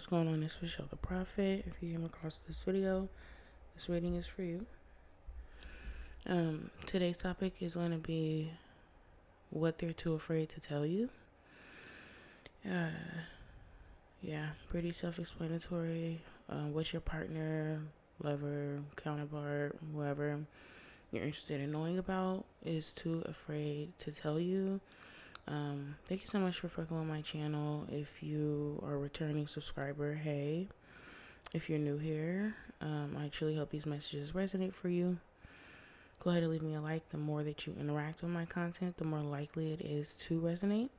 going on? This was Show the Prophet. If you came across this video, this reading is for you. Today's topic is going to be what they're too afraid to tell you. Yeah, pretty self-explanatory. What your partner, lover, counterpart, whoever you're interested in knowing about is too afraid to tell you. Thank you so much for fucking with my channel. If you are a returning subscriber, hey. If you're new here, I truly hope these messages resonate for you. Go ahead and leave me a like. The more that you interact with my content, the more likely it is to resonate.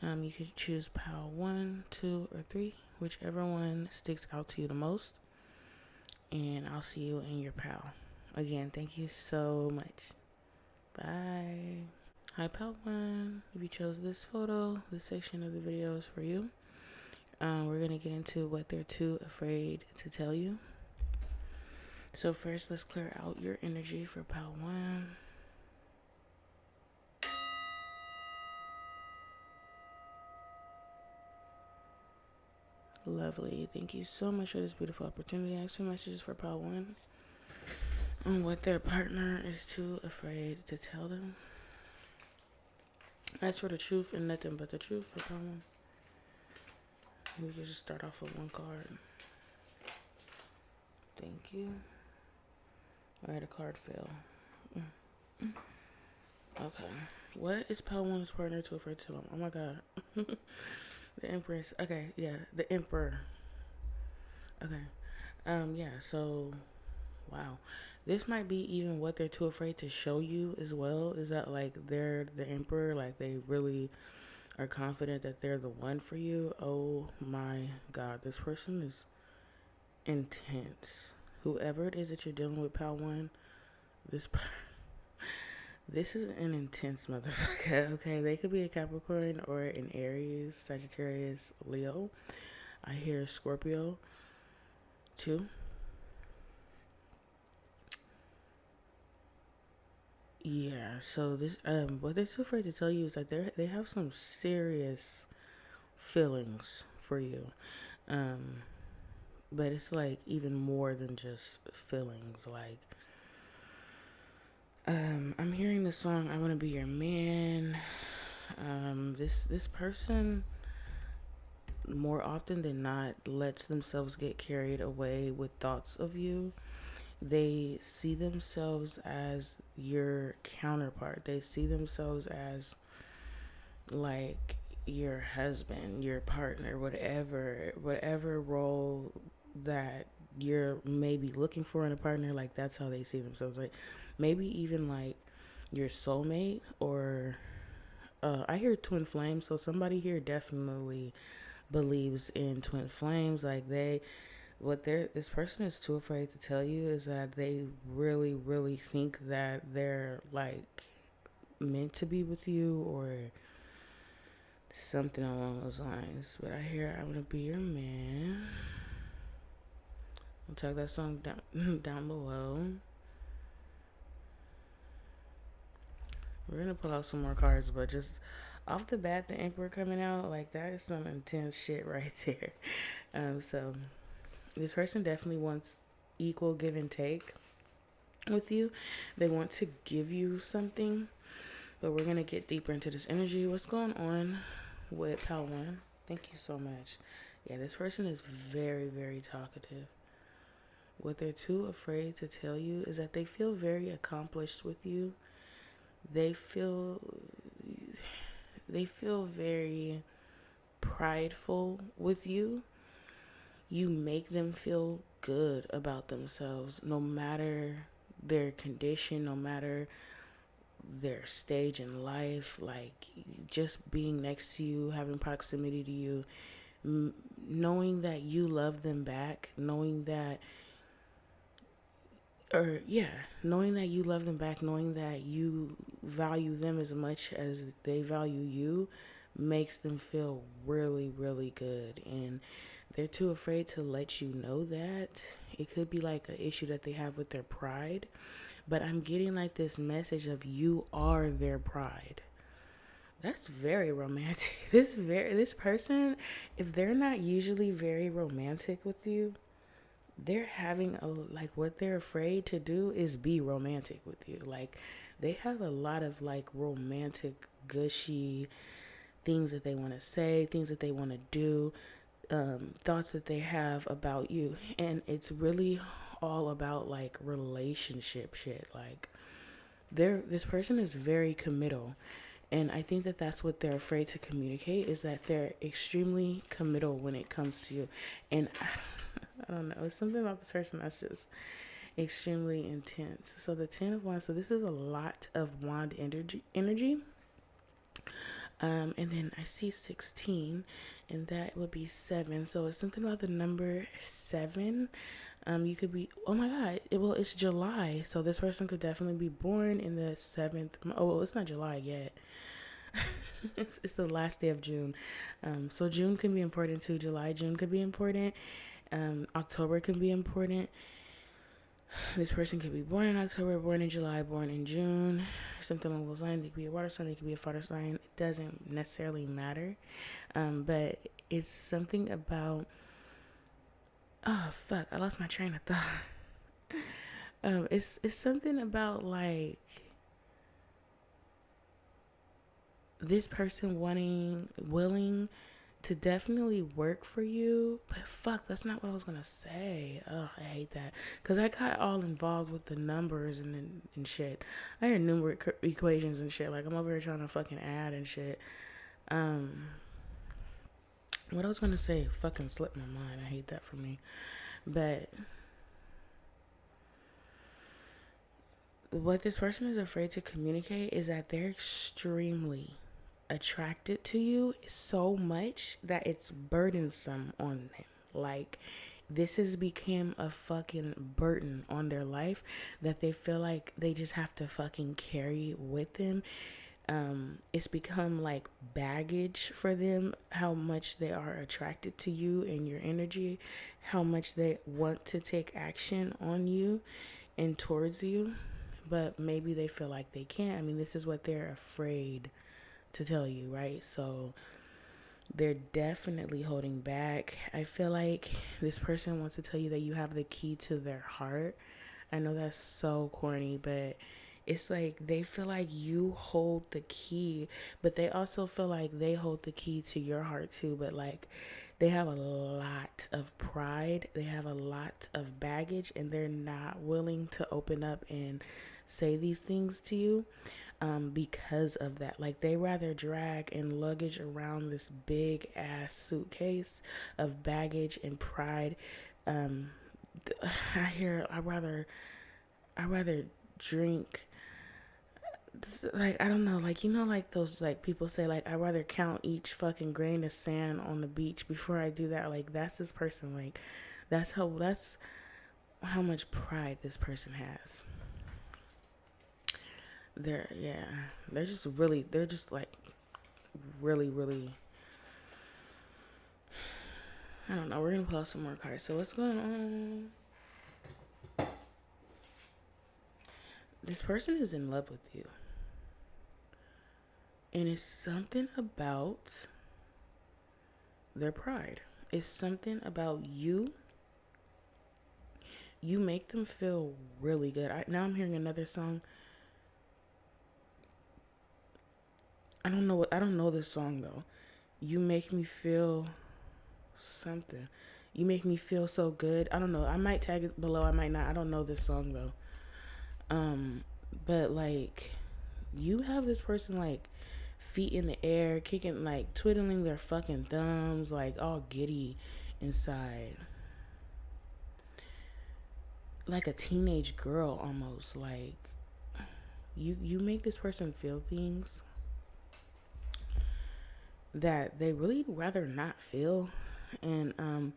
You could choose pile 1, 2, or 3, whichever one sticks out to you the most. And I'll see you in your pile. Again, thank you so much. Bye. Hi, pile 1. If you chose this photo, this section of the video is for you. We're going to get into what they're too afraid to tell you. So first, let's clear out your energy for pile 1. Lovely. Thank you so much for this beautiful opportunity. I have some messages for pile 1 on what their partner is too afraid to tell them. Ask for the truth and nothing but the truth for pile 1. We can just start off with one card. Thank you. Alright, a card fell. Okay. What is pile 1's partner too afraid to tell them? Oh my god. The Empress. Okay, yeah. The Emperor. Okay. Yeah, so wow. This might be even what they're too afraid to show you as well. Is that like they're the Emperor, like they really are confident that they're the one for you. Oh my god, this person is intense. Whoever it is that you're dealing with, pal 1, this is an intense motherfucker. Okay, they could be a Capricorn or an Aries, Sagittarius, Leo. I hear Scorpio too. Yeah, so this what they're too afraid to tell you is that they have some serious feelings for you. But it's like even more than just feelings. Like I'm hearing the song I Wanna Be Your Man. This person more often than not lets themselves get carried away with thoughts of you. They see themselves as your counterpart. They see themselves as like your husband, your partner, whatever role that you're maybe looking for in a partner. Like that's how they see themselves. Like maybe even like your soulmate, or I hear twin flames. So somebody here definitely believes in twin flames. Like this person is too afraid to tell you is that they really, really think that they're like meant to be with you or something along those lines. But I hear I wanna be your man. I'll check that song down below. We're gonna pull out some more cards, but just off the bat, the Emperor coming out, like that is some intense shit right there. So this person definitely wants equal give and take with you. They want to give you something, but we're gonna get deeper into this energy. What's going on with pal 1? Thank you so much. Yeah, this person is very, very talkative. What they're too afraid to tell you is that they feel very accomplished with you. They feel very prideful with you. You make them feel good about themselves, no matter their condition, no matter their stage in life. Like just being next to you, having proximity to you, knowing that you love them back, knowing that you love them back, knowing that you value them as much as they value you, makes them feel really, really good. And they're too afraid to let you know that. It could be like an issue that they have with their pride, but I'm getting like this message of you are their pride. That's very romantic. This person, if they're not usually very romantic with you, they're having a like what they're afraid to do is be romantic with you. Like they have a lot of like romantic gushy things that they want to say, things that they want to do, thoughts that they have about you, and it's really all about like relationship shit. Like this person is very committal, and I think that that's what they're afraid to communicate, is that they're extremely committal when it comes to you. And I don't know, it's something about this person that's just extremely intense. So the 10 of Wands, so this is a lot of wand energy. And then I see 16, and that would be 7. So it's something about the number 7. You could be, oh my God, it's July. So this person could definitely be born in the 7th. Oh, well, it's not July yet. It's the last day of June. So June can be important too. June could be important. October can be important. This person could be born in October, born in July, born in June, something along those lines. They could be a water sign, they could be a fire sign. It doesn't necessarily matter. But it's something about, oh fuck, I lost my train of thought. It's something about like this person willing to definitely work for you, but fuck, that's not what I was gonna say. Oh, I hate that, because I got all involved with the numbers and shit. I hear numeric equations and shit. Like I'm over here trying to fucking add and shit. What I was gonna say fucking slipped my mind. I hate that for me. But what this person is afraid to communicate is that they're extremely attracted to you so much that it's burdensome on them. Like this has become a fucking burden on their life that they feel like they just have to fucking carry with them. It's become like baggage for them, how much they are attracted to you and your energy, how much they want to take action on you and towards you, but maybe they feel like they can't. I mean, this is what they're afraid to tell you, right? So they're definitely holding back. I feel like this person wants to tell you that you have the key to their heart. I know that's so corny, but it's like they feel like you hold the key, but they also feel like they hold the key to your heart too. But like they have a lot of pride, they have a lot of baggage, and they're not willing to open up and say these things to you. Because of that, like they rather drag and luggage around this big ass suitcase of baggage and pride. I rather drink, like I don't know, like you know, like those like people say like I rather count each fucking grain of sand on the beach before I do that. Like that's this person. Like that's how much pride this person has. They're just like really, I don't know. We're gonna pull out some more cards. So what's going on? This person is in love with you, and it's something about their pride. It's something about you. You make them feel really good. Now I'm hearing another song. I don't know this song though. You make me feel something. You make me feel so good. I don't know. I might tag it below. I might not. I don't know this song though. But like, you have this person like feet in the air, kicking, like twiddling their fucking thumbs, like all giddy inside, like a teenage girl almost. Like you make this person feel things that they really rather not feel. And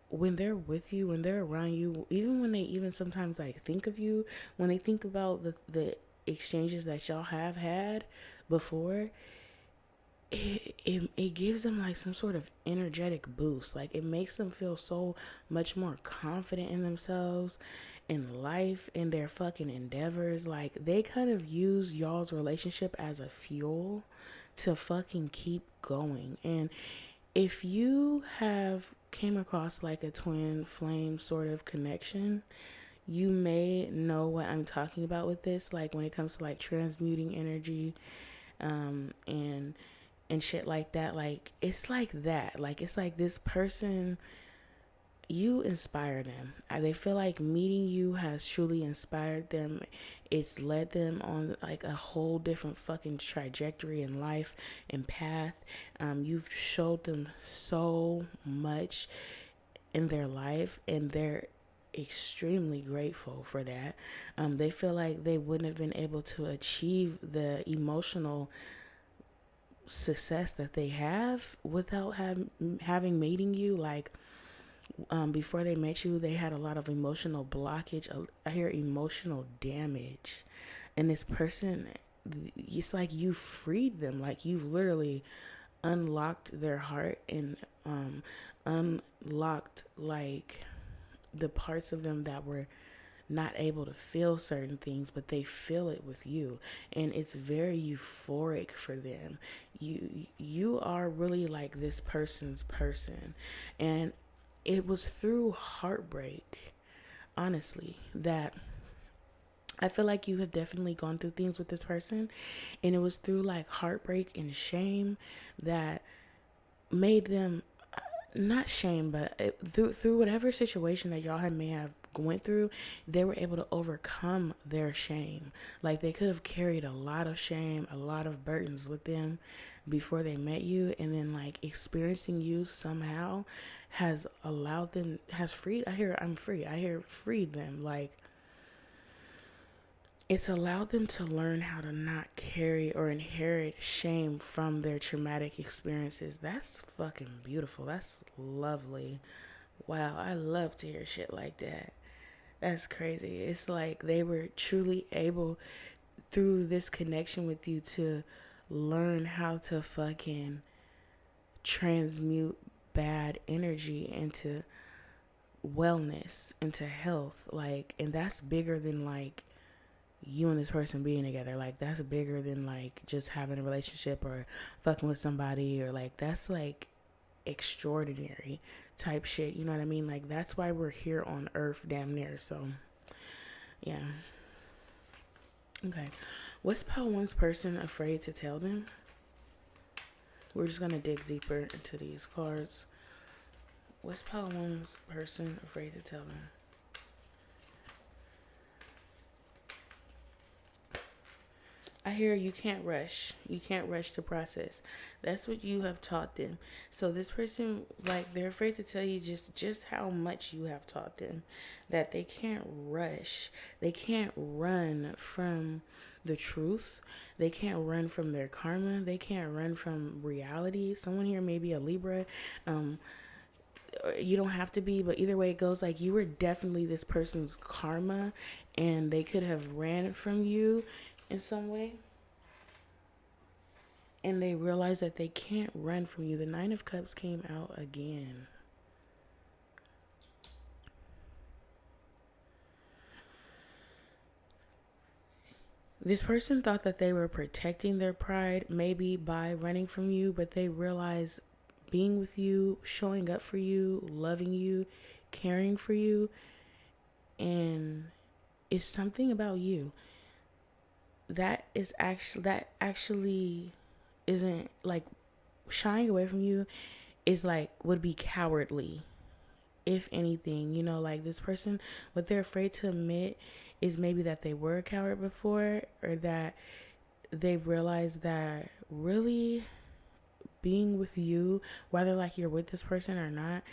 when they're with you, when they're around you, even when they even sometimes like think of you, when they think about the exchanges that y'all have had before, it gives them like some sort of energetic boost. Like it makes them feel so much more confident in themselves, in life, in their fucking endeavors. Like they kind of use y'all's relationship as a fuel to fucking keep going. And if you have came across like a twin flame sort of connection, you may know what I'm talking about with this. Like when it comes to like transmuting energy, and shit like that. Like it's like that. Like it's like this person, you inspire them. They feel like meeting you has truly inspired them. It's led them on like a whole different fucking trajectory in life and path. You've showed them so much in their life, and they're extremely grateful for that. They feel like they wouldn't have been able to achieve the emotional success that they have without having meeting you. Like before they met you, they had a lot of emotional blockage. I hear emotional damage, and this person, it's like you freed them. Like you've literally unlocked their heart and unlocked like the parts of them that were not able to feel certain things, but they feel it with you, and it's very euphoric for them. You are really like this person's person, and it was through heartbreak, honestly, that I feel like you have definitely gone through things with this person, and it was through like heartbreak and shame that made them, not shame, but through whatever situation that y'all may have went through, they were able to overcome their shame. Like they could have carried a lot of shame, a lot of burdens with them before they met you, and then like experiencing you somehow has allowed them, has freed, I hear freed them. Like it's allowed them to learn how to not carry or inherit shame from their traumatic experiences. That's fucking beautiful. That's lovely. Wow, I love to hear shit like that. That's crazy. It's like they were truly able, through this connection with you, to learn how to fucking transmute bad energy into wellness, into health. Like, and that's bigger than like you and this person being together. Like that's bigger than like just having a relationship or fucking with somebody, or like that's like extraordinary type shit, you know what I mean? Like that's why we're here on earth, damn near. So yeah. Okay, what's pile one's person afraid to tell them? We're just gonna dig deeper into these cards. What's pile one's person afraid to tell them? I hear you can't rush. You can't rush the process. That's what you have taught them. So this person, like, they're afraid to tell you just how much you have taught them. That they can't rush. They can't run from the truth. They can't run from their karma. They can't run from reality. Someone here may be a Libra. You don't have to be, but either way it goes, like you were definitely this person's karma, and they could have ran from you in some way, and they realize that they can't run from you. The Nine of Cups came out again. This person thought that they were protecting their pride maybe by running from you, but they realize being with you, showing up for you, loving you, caring for you, and it's something about you that actually isn't like shying away from you, is like would be cowardly, if anything. You know, like this person, what they're afraid to admit is maybe that they were a coward before, or that they realize that really being with you, whether like you're with this person or not,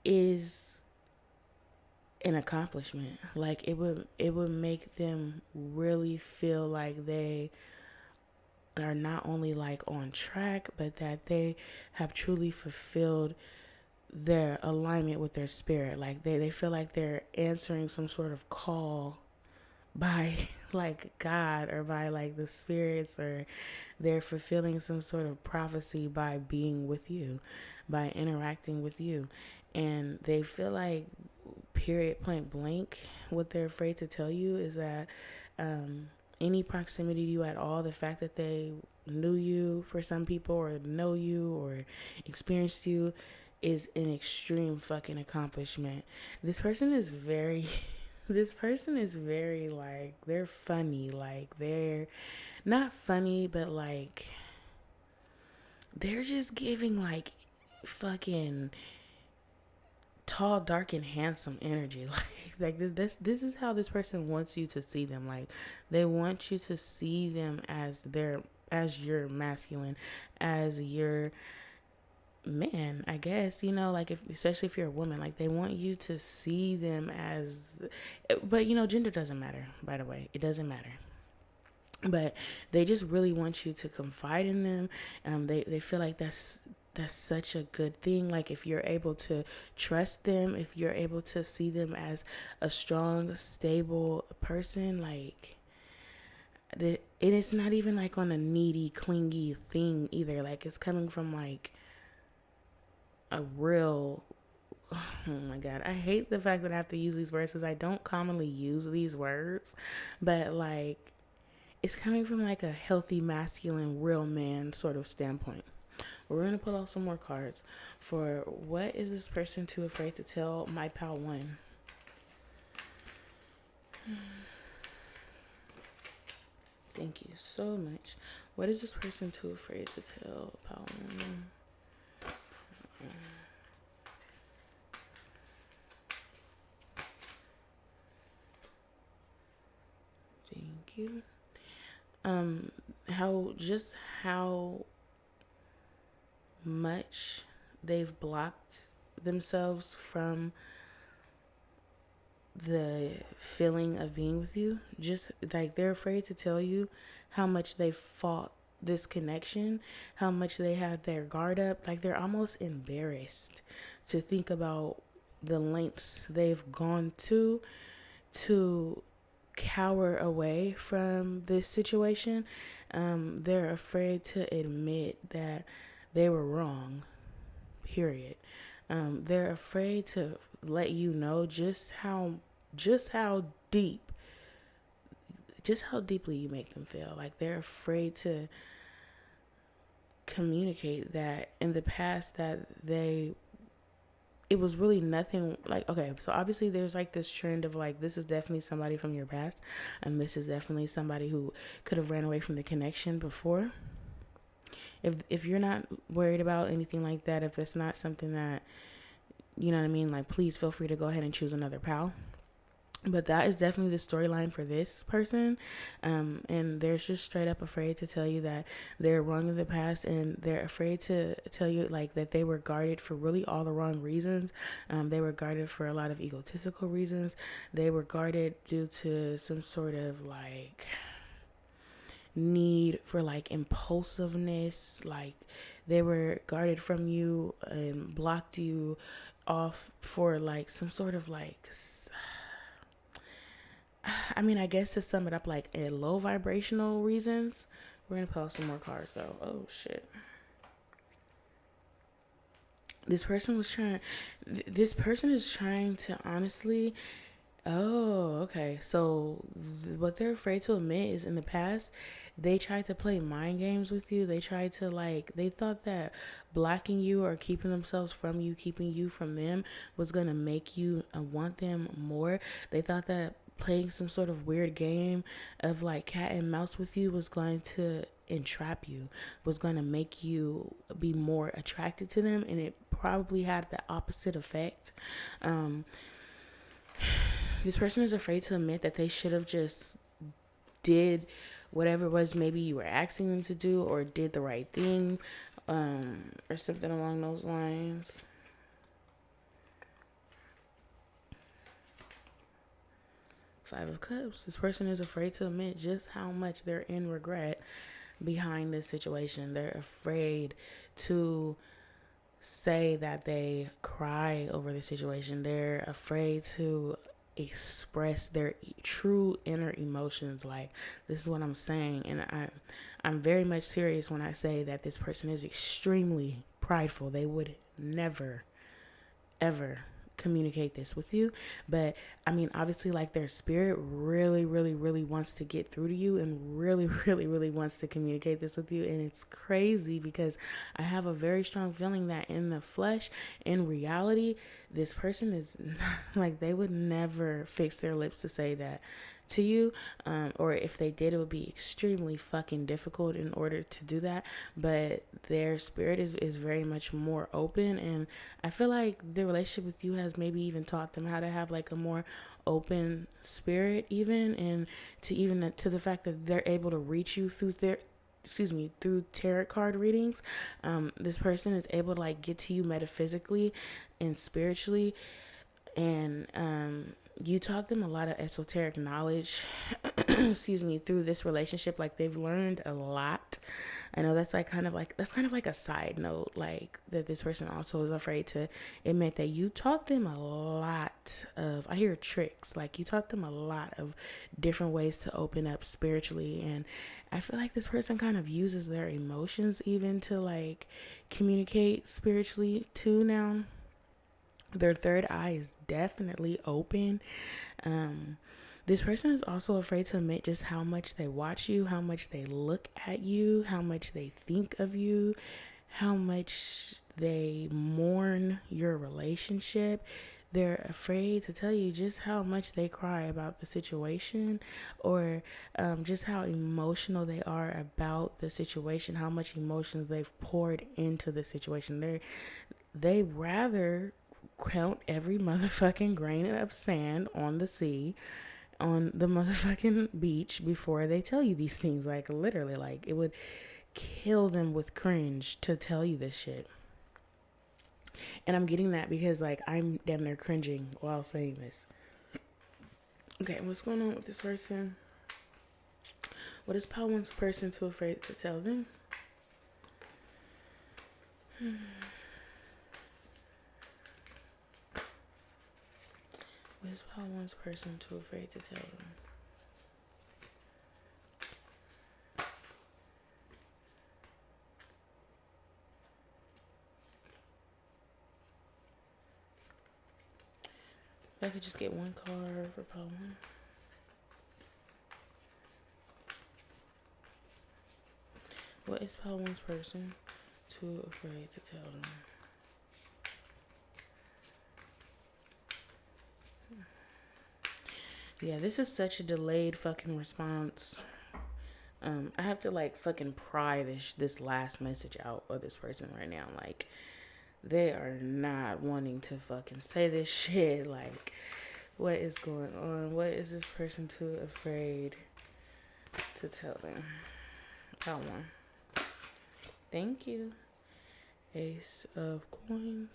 is an accomplishment. Like it would make them really feel like they are not only like on track, but that they have truly fulfilled their alignment with their spirit. Like they feel like they're answering some sort of call by like God or by like the spirits, or they're fulfilling some sort of prophecy by being with you, by interacting with you. And they feel like, period, point blank, what they're afraid to tell you is that any proximity to you at all, the fact that they knew you for some people, or know you, or experienced you, is an extreme fucking accomplishment. This person is very this person is very like, they're funny, like they're not funny, but like they're just giving like fucking tall, dark, and handsome energy. Like this is how this person wants you to see them. Like they want you to see them as your masculine, as your man, I guess, like if, especially if you're a woman, like they want you to see them as, but gender doesn't matter, by the way, it doesn't matter. But they just really want you to confide in them. They feel like that's such a good thing. Like if you're able to trust them, if you're able to see them as a strong, stable person, like it's not even like on a needy, clingy thing either. Like it's coming from like a real, oh my god, I hate the fact that I have to use these words because I don't commonly use these words, but like it's coming from like a healthy, masculine, real man sort of standpoint. We're going to pull out some more cards for what is this person too afraid to tell my pal one. Thank you so much. What is this person too afraid to tell pal one? Thank you. How much they've blocked themselves from the feeling of being with you. Just like they're afraid to tell you how much they fought this connection, how much they had their guard up. Like they're almost embarrassed to think about the lengths they've gone to cower away from this situation. They're afraid to admit that they were wrong, period. They're afraid to let you know just how deeply you make them feel. Like they're afraid to communicate that in the past that it was really nothing. Like, okay, so obviously there's like this trend of like, this is definitely somebody from your past, and this is definitely somebody who could have ran away from the connection before. If you're not worried about anything like that, if it's not something that, you know what I mean, like please feel free to go ahead and choose another pal. But that is definitely the storyline for this person. And they're just straight up afraid to tell you that they're wrong in the past, and they're afraid to tell you like that they were guarded for really all the wrong reasons. They were guarded for a lot of egotistical reasons. They were guarded due to some sort of like need for like impulsiveness. Like they were guarded from you and blocked you off for like some sort of like, I mean, I guess to sum it up, like a low vibrational reasons. We're gonna pull some more cards though. Oh shit. This person is trying to honestly, oh, okay. So what they're afraid to admit is in the past, they tried to play mind games with you. They tried to they thought that blocking you or keeping themselves from you, keeping you from them was going to make you want them more. They thought that playing some sort of weird game of like cat and mouse with you was going to entrap you, was going to make you be more attracted to them, and it probably had the opposite effect. This person is afraid to admit that they should have just did whatever it was maybe you were asking them to do, or did the right thing, or something along those lines. Five of Cups. This person is afraid to admit just how much they're in regret behind this situation. They're afraid to say that they cry over the situation. They're afraid to express their true inner emotions. Like, this is what I'm saying, and I'm very much serious when I say that this person is extremely prideful. They would never ever communicate this with you, but I mean, obviously, like, their spirit really, really, really wants to get through to you, and really, really, really wants to communicate this with you. And it's crazy because I have a very strong feeling that in the flesh, in reality, this person is like, they would never fix their lips to say that to you, or if they did, it would be extremely fucking difficult in order to do that. But their spirit is very much more open, and I feel like the relationship with you has maybe even taught them how to have like a more open spirit, even, and to the fact that they're able to reach you through through tarot card readings. This person is able to like get to you metaphysically and spiritually, and you taught them a lot of esoteric knowledge through this relationship. Like, they've learned a lot. I know that's kind of like a side note, like, that this person also is afraid to admit that you taught them a lot of, I hear tricks, like, you taught them a lot of different ways to open up spiritually. And I feel like this person kind of uses their emotions even to like communicate spiritually too now. Their third eye is definitely open. This person is also afraid to admit just how much they watch you, how much they look at you, how much they think of you, how much they mourn your relationship. They're afraid to tell you just how much they cry about the situation, or just how emotional they are about the situation, how much emotions they've poured into the situation. They rather count every motherfucking grain of sand on the sea, on the motherfucking beach, before they tell you these things. Like, literally, like, it would kill them with cringe to tell you this shit. And I'm getting that because, like, I'm damn near cringing while saying this. Okay, what's going on with this person? What is Paul wants a person too afraid to tell them? What is Paul wants a person too afraid to tell them? If I could just get one card for Paul. What is Paul wants person too afraid to tell them? Yeah, this is such a delayed fucking response. I have to like fucking pry this last message out of this person right now. Like, they are not wanting to fucking say this shit. Like, what is going on? What is this person too afraid to tell them? That one. Thank you. Ace of Coins.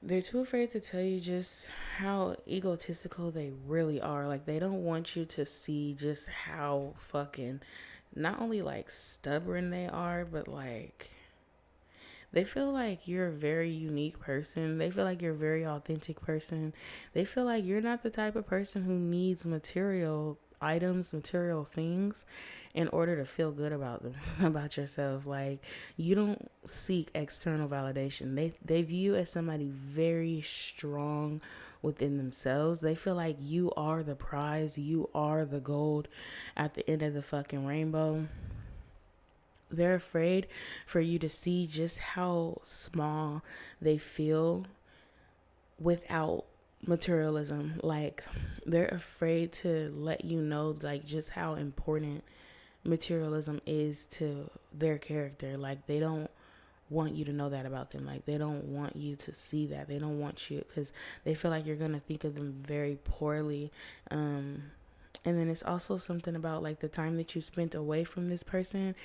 They're too afraid to tell you just how egotistical they really are. Like, they don't want you to see just how fucking, not only like stubborn they are, but like, they feel like you're a very unique person. They feel like you're a very authentic person. They feel like you're not the type of person who needs material items, material things in order to feel good about them, about yourself. Like, you don't seek external validation. They view you as somebody very strong within themselves. They feel like you are the prize, you are the gold at the end of the fucking rainbow. They're afraid for you to see just how small they feel without materialism. Like, they're afraid to let you know like just how important materialism is to their character. Like, they don't want you to know that about them. Like, they don't want you to see that. They don't want you, because they feel like you're gonna think of them very poorly. And then it's also something about like the time that you spent away from this person.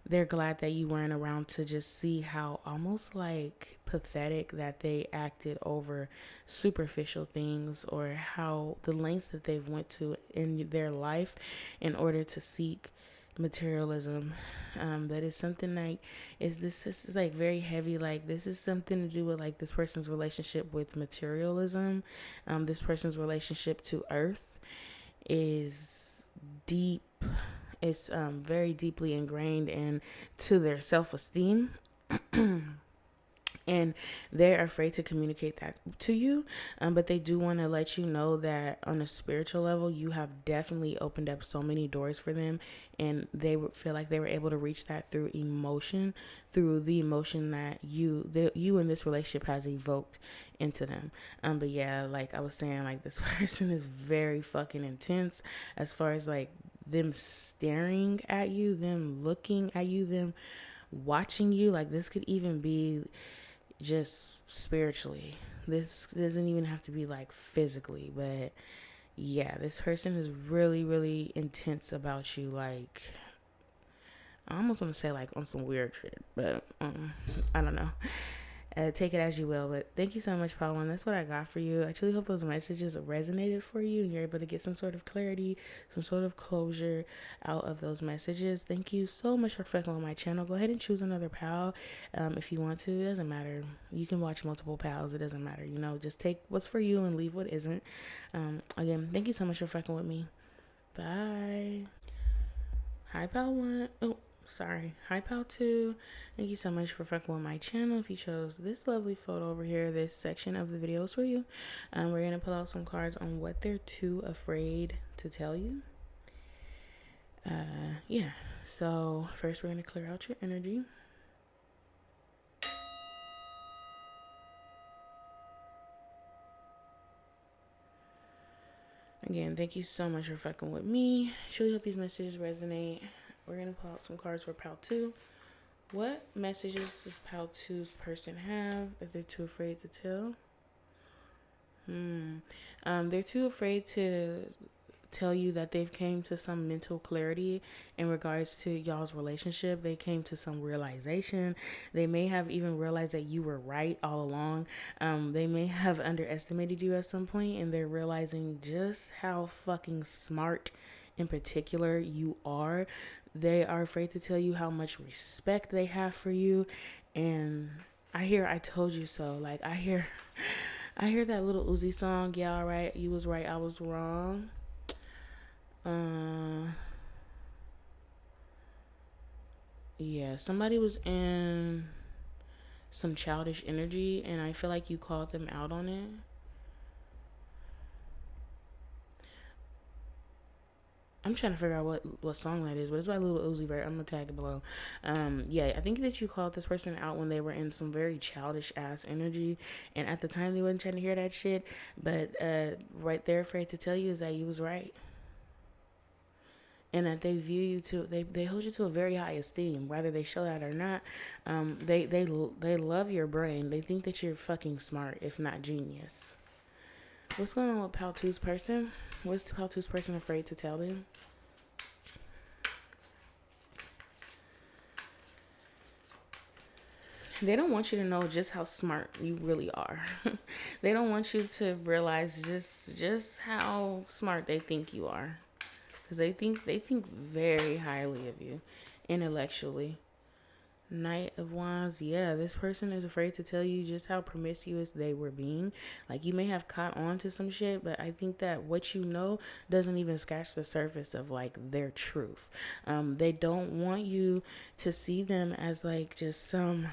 They're glad that you weren't around to just see how almost like pathetic that they acted over superficial things, or how the lengths that they've went to in their life in order to seek materialism. That is something like, this is like very heavy. Like, this is something to do with like this person's relationship with materialism. This person's relationship to earth is deep. It's very deeply ingrained into their self-esteem. And they're afraid to communicate that to you, but they do want to let you know that on a spiritual level, you have definitely opened up so many doors for them, and they feel like they were able to reach that through emotion, through the emotion that you in this relationship has evoked into them. But yeah, like I was saying, like this person is very fucking intense as far as like them staring at you, them looking at you, them watching you. Like, this could even be just spiritually. This doesn't even have to be like physically, but yeah, this person is really, really intense about you. Like, I almost want to say like on some weird shit, but I don't know. Take it as you will, but thank you so much, Paul. And that's what I got for you. I truly hope those messages resonated for you and you're able to get some sort of clarity, some sort of closure out of those messages. Thank you so much for fucking on my channel. Go ahead and choose another pal if you want to. It doesn't matter. You can watch multiple pals. It doesn't matter. You know, just take what's for you and leave what isn't. Again, thank you so much for fucking with me. Bye. Hi, pal 1. Oh, sorry. Hi, pal 2. Thank you so much for fucking with my channel. If you chose this lovely photo over here, this section of the video is for you. We're going to pull out some cards on what they're too afraid to tell you. Yeah. So first we're going to clear out your energy. Again, thank you so much for fucking with me. Truly hope these messages resonate. We're going to pull out some cards for pal 2. What messages does pal 2's person have that they're too afraid to tell? They're too afraid to tell you that they've came to some mental clarity in regards to y'all's relationship. They came to some realization. They may have even realized that you were right all along. They may have underestimated you at some point, and they're realizing just how fucking smart in particular you are. They are afraid to tell you how much respect they have for you. And I hear I told you so. Like, I hear that little Uzi song, yeah, all right, you was right, I was wrong. Yeah, somebody was in some childish energy, and I feel like you called them out on it. I'm trying to figure out what song that is, but it's by Lil Uzi Vert. I'm gonna tag it below. Yeah, I think that you called this person out when they were in some very childish ass energy, and at the time they wasn't trying to hear that shit. But right there, afraid to tell you is that you was right, and that they view you they hold you to a very high esteem, whether they show that or not. They love your brain. They think that you're fucking smart, if not genius. What's going on with pal 2's person? What's pal 2's person afraid to tell them? They don't want you to know just how smart you really are. They don't want you to realize just how smart they think you are, because they think very highly of you intellectually. Knight of Wands. Yeah, this person is afraid to tell you just how promiscuous they were being. Like, you may have caught on to some shit, but I think that what you know doesn't even scratch the surface of like their truth. They don't want you to see them as like just some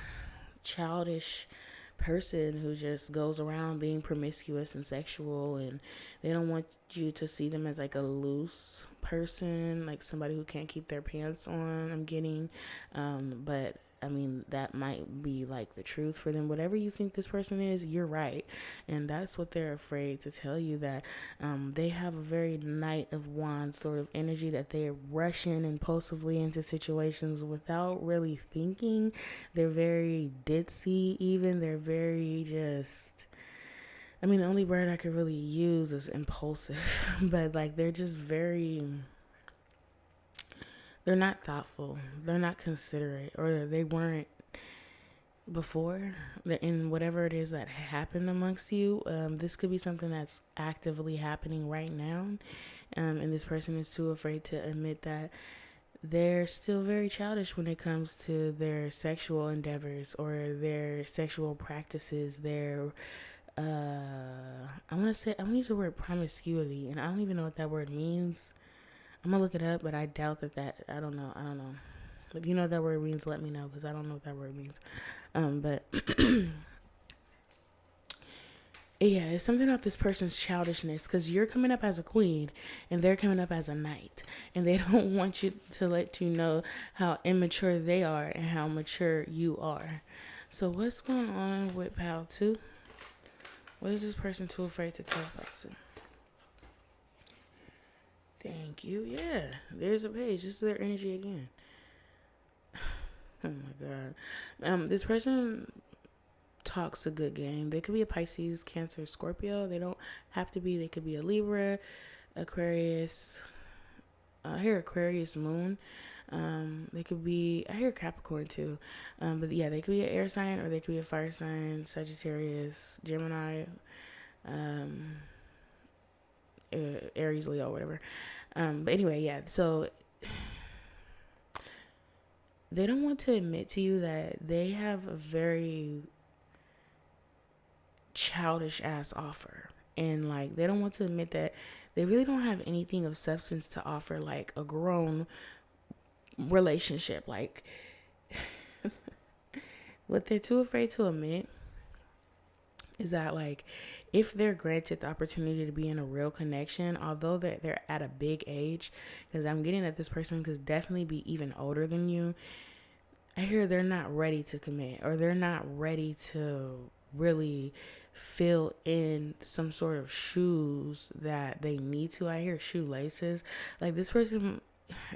childish person who just goes around being promiscuous and sexual, and they don't want you to see them as like a loose person, like somebody who can't keep their pants on. I'm getting but I mean, that might be like the truth for them. Whatever you think this person is, you're right. And that's what they're afraid to tell you, that they have a very Knight of Wands sort of energy, that they're rushing impulsively into situations without really thinking. They're very ditzy even. They're very just, I mean, the only word I could really use is impulsive. But like, they're just very, they're not thoughtful, they're not considerate, or they weren't before. In whatever it is that happened amongst you, this could be something that's actively happening right now, and this person is too afraid to admit that they're still very childish when it comes to their sexual endeavors or their sexual practices, their I'm gonna use the word promiscuity, and I don't even know what that word means. I'm gonna look it up, but I doubt that I don't know. If you know what that word means, let me know, because I don't know what that word means. But yeah, it's something about this person's childishness, because you're coming up as a queen and they're coming up as a knight, and they don't want you to let you know how immature they are and how mature you are. So what's going on with Pal 2? What is this person too afraid to tell Pal 2? Thank you. Yeah, there's a page. This is their energy again. Oh my god. This person talks a good game. They could be a Pisces, Cancer, Scorpio. They don't have to be. They could be a Libra, Aquarius. I hear Aquarius moon. They could be, I hear Capricorn too. But yeah, they could be an air sign, or they could be a fire sign, Sagittarius, Gemini, Aries, Leo, whatever. But anyway, yeah, so they don't want to admit to you that they have a very childish ass offer, and like they don't want to admit that they really don't have anything of substance to offer, like a grown relationship. Like what they're too afraid to admit is that, like, if they're granted the opportunity to be in a real connection, although they're at a big age, because I'm getting that this person could definitely be even older than you, I hear they're not ready to commit, or they're not ready to really fill in some sort of shoes that they need to. I hear shoelaces. Like, this person,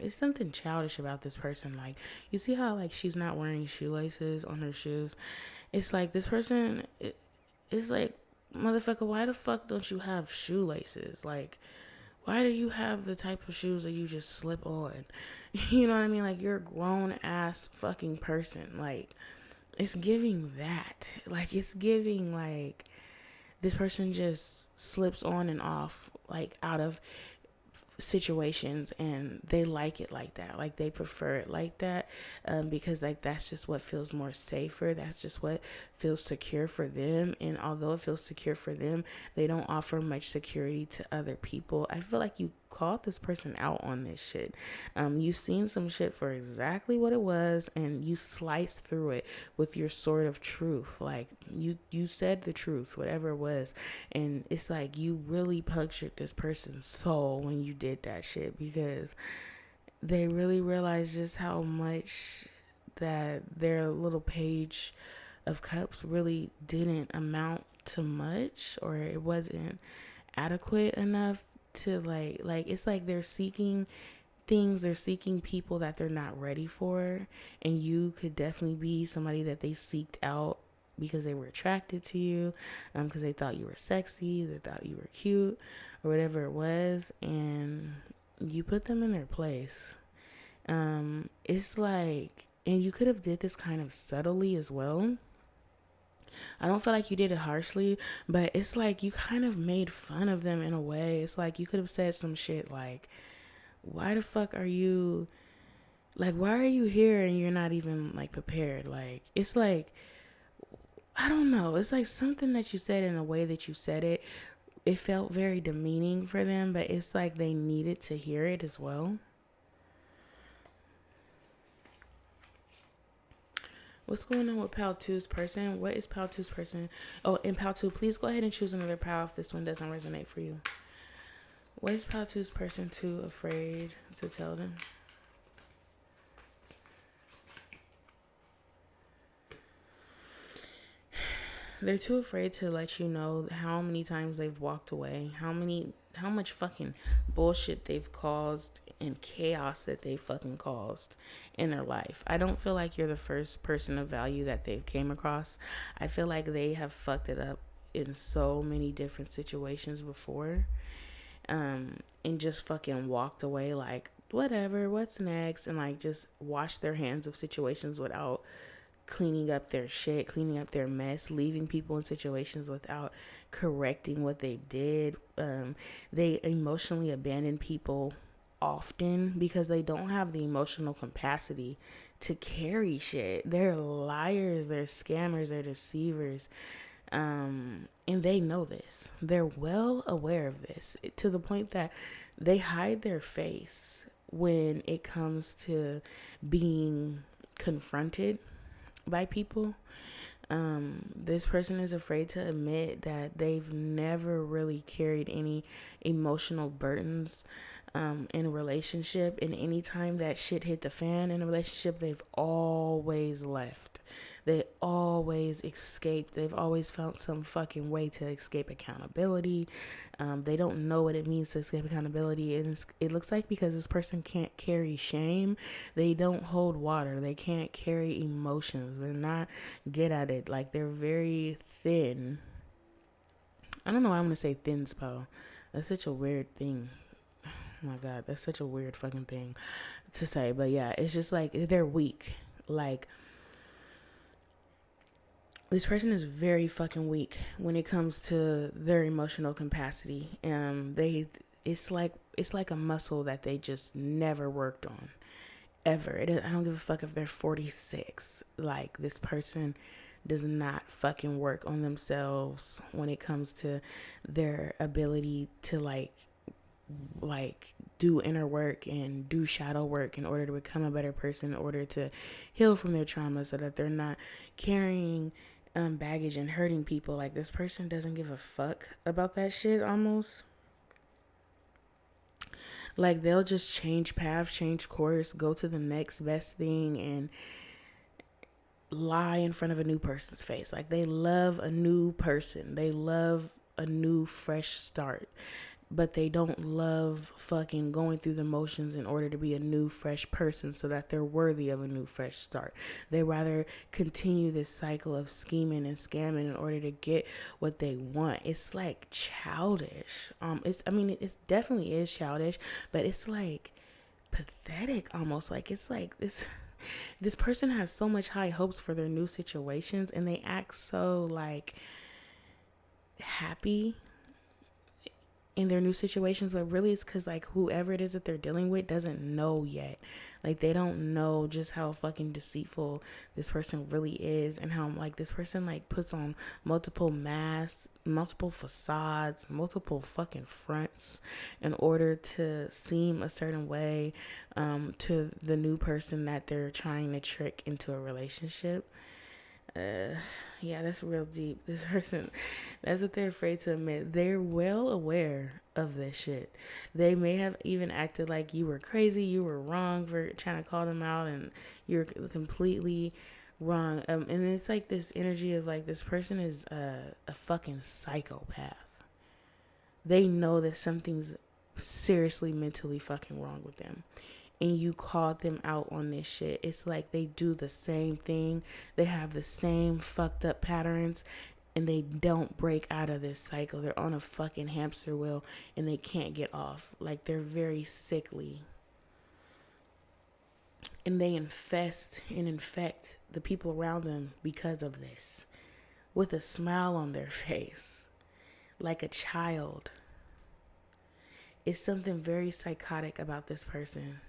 it's something childish about this person. Like, you see how, like, she's not wearing shoelaces on her shoes? It's like this person, it's like, motherfucker, why the fuck don't you have shoelaces? Like, why do you have the type of shoes that you just slip on? You know what I mean? Like, you're a grown ass fucking person. Like, it's giving that. Like, it's giving, like, this person just slips on and off, like, out of situations, and they like it like that. Like, they prefer it like that, because, like, that's just what feels more safer. That's just what feels secure for them. And although it feels secure for them, they don't offer much security to other people. I feel like you called this person out on this shit. You've seen some shit for exactly what it was, and you sliced through it with your sword of truth. Like, you said the truth, whatever it was, and it's like you really punctured this person's soul when you did that shit, because they really realized just how much that their little page of cups really didn't amount to much, or it wasn't adequate enough to like it's like they're seeking things, they're seeking people that they're not ready for, and you could definitely be somebody that they seeked out because they were attracted to you, because they thought you were sexy, they thought you were cute, or whatever it was, and you put them in their place. It's like, and you could have did this kind of subtly as well. I don't feel like you did it harshly, but it's like you kind of made fun of them in a way. It's like you could have said some shit like, why the fuck are you, like, why are you here and you're not even, like, prepared? Like, it's like, I don't know. It's like something that you said in a way that you said it. It felt very demeaning for them, but it's like they needed to hear it as well. What's going on with Pal 2's person? What is Pal 2's person? Oh, and Pal 2, please go ahead and choose another Pal if this one doesn't resonate for you. What is Pal 2's person too afraid to tell them? They're too afraid to let you know how many times they've walked away, how much fucking bullshit they've caused and chaos that they fucking caused in their life. I don't feel like you're the first person of value that they've came across. I feel like they have fucked it up in so many different situations before, and just fucking walked away like, whatever, what's next, and like just washed their hands of situations without cleaning up their shit, cleaning up their mess, leaving people in situations without correcting what they did. They emotionally abandon people often because they don't have the emotional capacity to carry shit. They're liars, they're scammers, they're deceivers. And they know this. They're well aware of this to the point that they hide their face when it comes to being confronted by people. This person is afraid to admit that they've never really carried any emotional burdens in a relationship. And anytime that shit hit the fan in a relationship, they've always left. They always escaped. They've always found some fucking way to escape accountability. They don't know what it means to escape accountability. And it looks like because this person can't carry shame, they don't hold water. They can't carry emotions. They're not good at it. Like, they're very thin. I don't know why I'm going to say thin spell. That's such a weird thing. Oh my God, that's such a weird fucking thing to say. But yeah, it's just like they're weak. Like, this person is very fucking weak when it comes to their emotional capacity. It's like a muscle that they just never worked on, ever. I don't give a fuck if they're 46. Like, this person does not fucking work on themselves when it comes to their ability to like do inner work and do shadow work in order to become a better person, in order to heal from their trauma, so that they're not carrying baggage and hurting people. Like, this person doesn't give a fuck about that shit almost. Like, they'll just change path, change course, go to the next best thing, and lie in front of a new person's face. Like, they love a new person. They love a new fresh start. But they don't love fucking going through the motions in order to be a new fresh person so that they're worthy of a new fresh start. They rather continue this cycle of scheming and scamming in order to get what they want. It's like childish. It definitely is childish, but it's like pathetic almost. Like, it's like this person has so much high hopes for their new situations, and they act so like happy in their new situations, but really it's because like whoever it is that they're dealing with doesn't know yet. Like, they don't know just how fucking deceitful this person really is, and how like this person like puts on multiple masks, multiple facades, multiple fucking fronts in order to seem a certain way to the new person that they're trying to trick into a relationship. Yeah, that's real deep. This person, that's what they're afraid to admit. They're well aware of this shit. They may have even acted like you were crazy, you were wrong for trying to call them out, and you're completely wrong. And it's like this energy of like, this person is a fucking psychopath. They know that something's seriously mentally fucking wrong with them, and you called them out on this shit. It's like they do the same thing. They have the same fucked up patterns, and they don't break out of this cycle. They're on a fucking hamster wheel, and they can't get off. Like, they're very sickly. And they infest and infect the people around them because of this, with a smile on their face, like a child. It's something very psychotic about this person.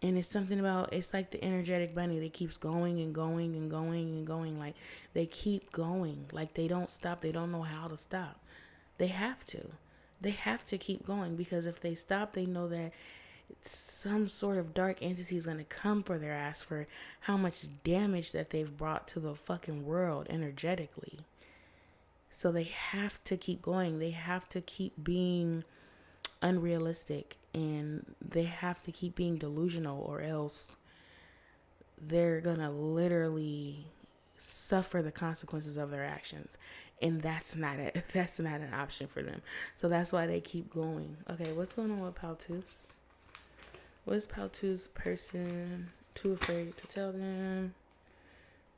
And it's something about, it's like the energetic bunny that keeps going and going and going and going. Like, they keep going. Like, they don't stop. They don't know how to stop. They have to. They have to keep going, because if they stop, they know that some sort of dark entity is going to come for their ass for how much damage that they've brought to the fucking world energetically. So they have to keep going. They have to keep being unrealistic, and they have to keep being delusional, or else they're gonna literally suffer the consequences of their actions, and that's not an option for them. So that's why they keep going. Okay, what's going on with Paltooth? What's Paltooth's person too afraid to tell them?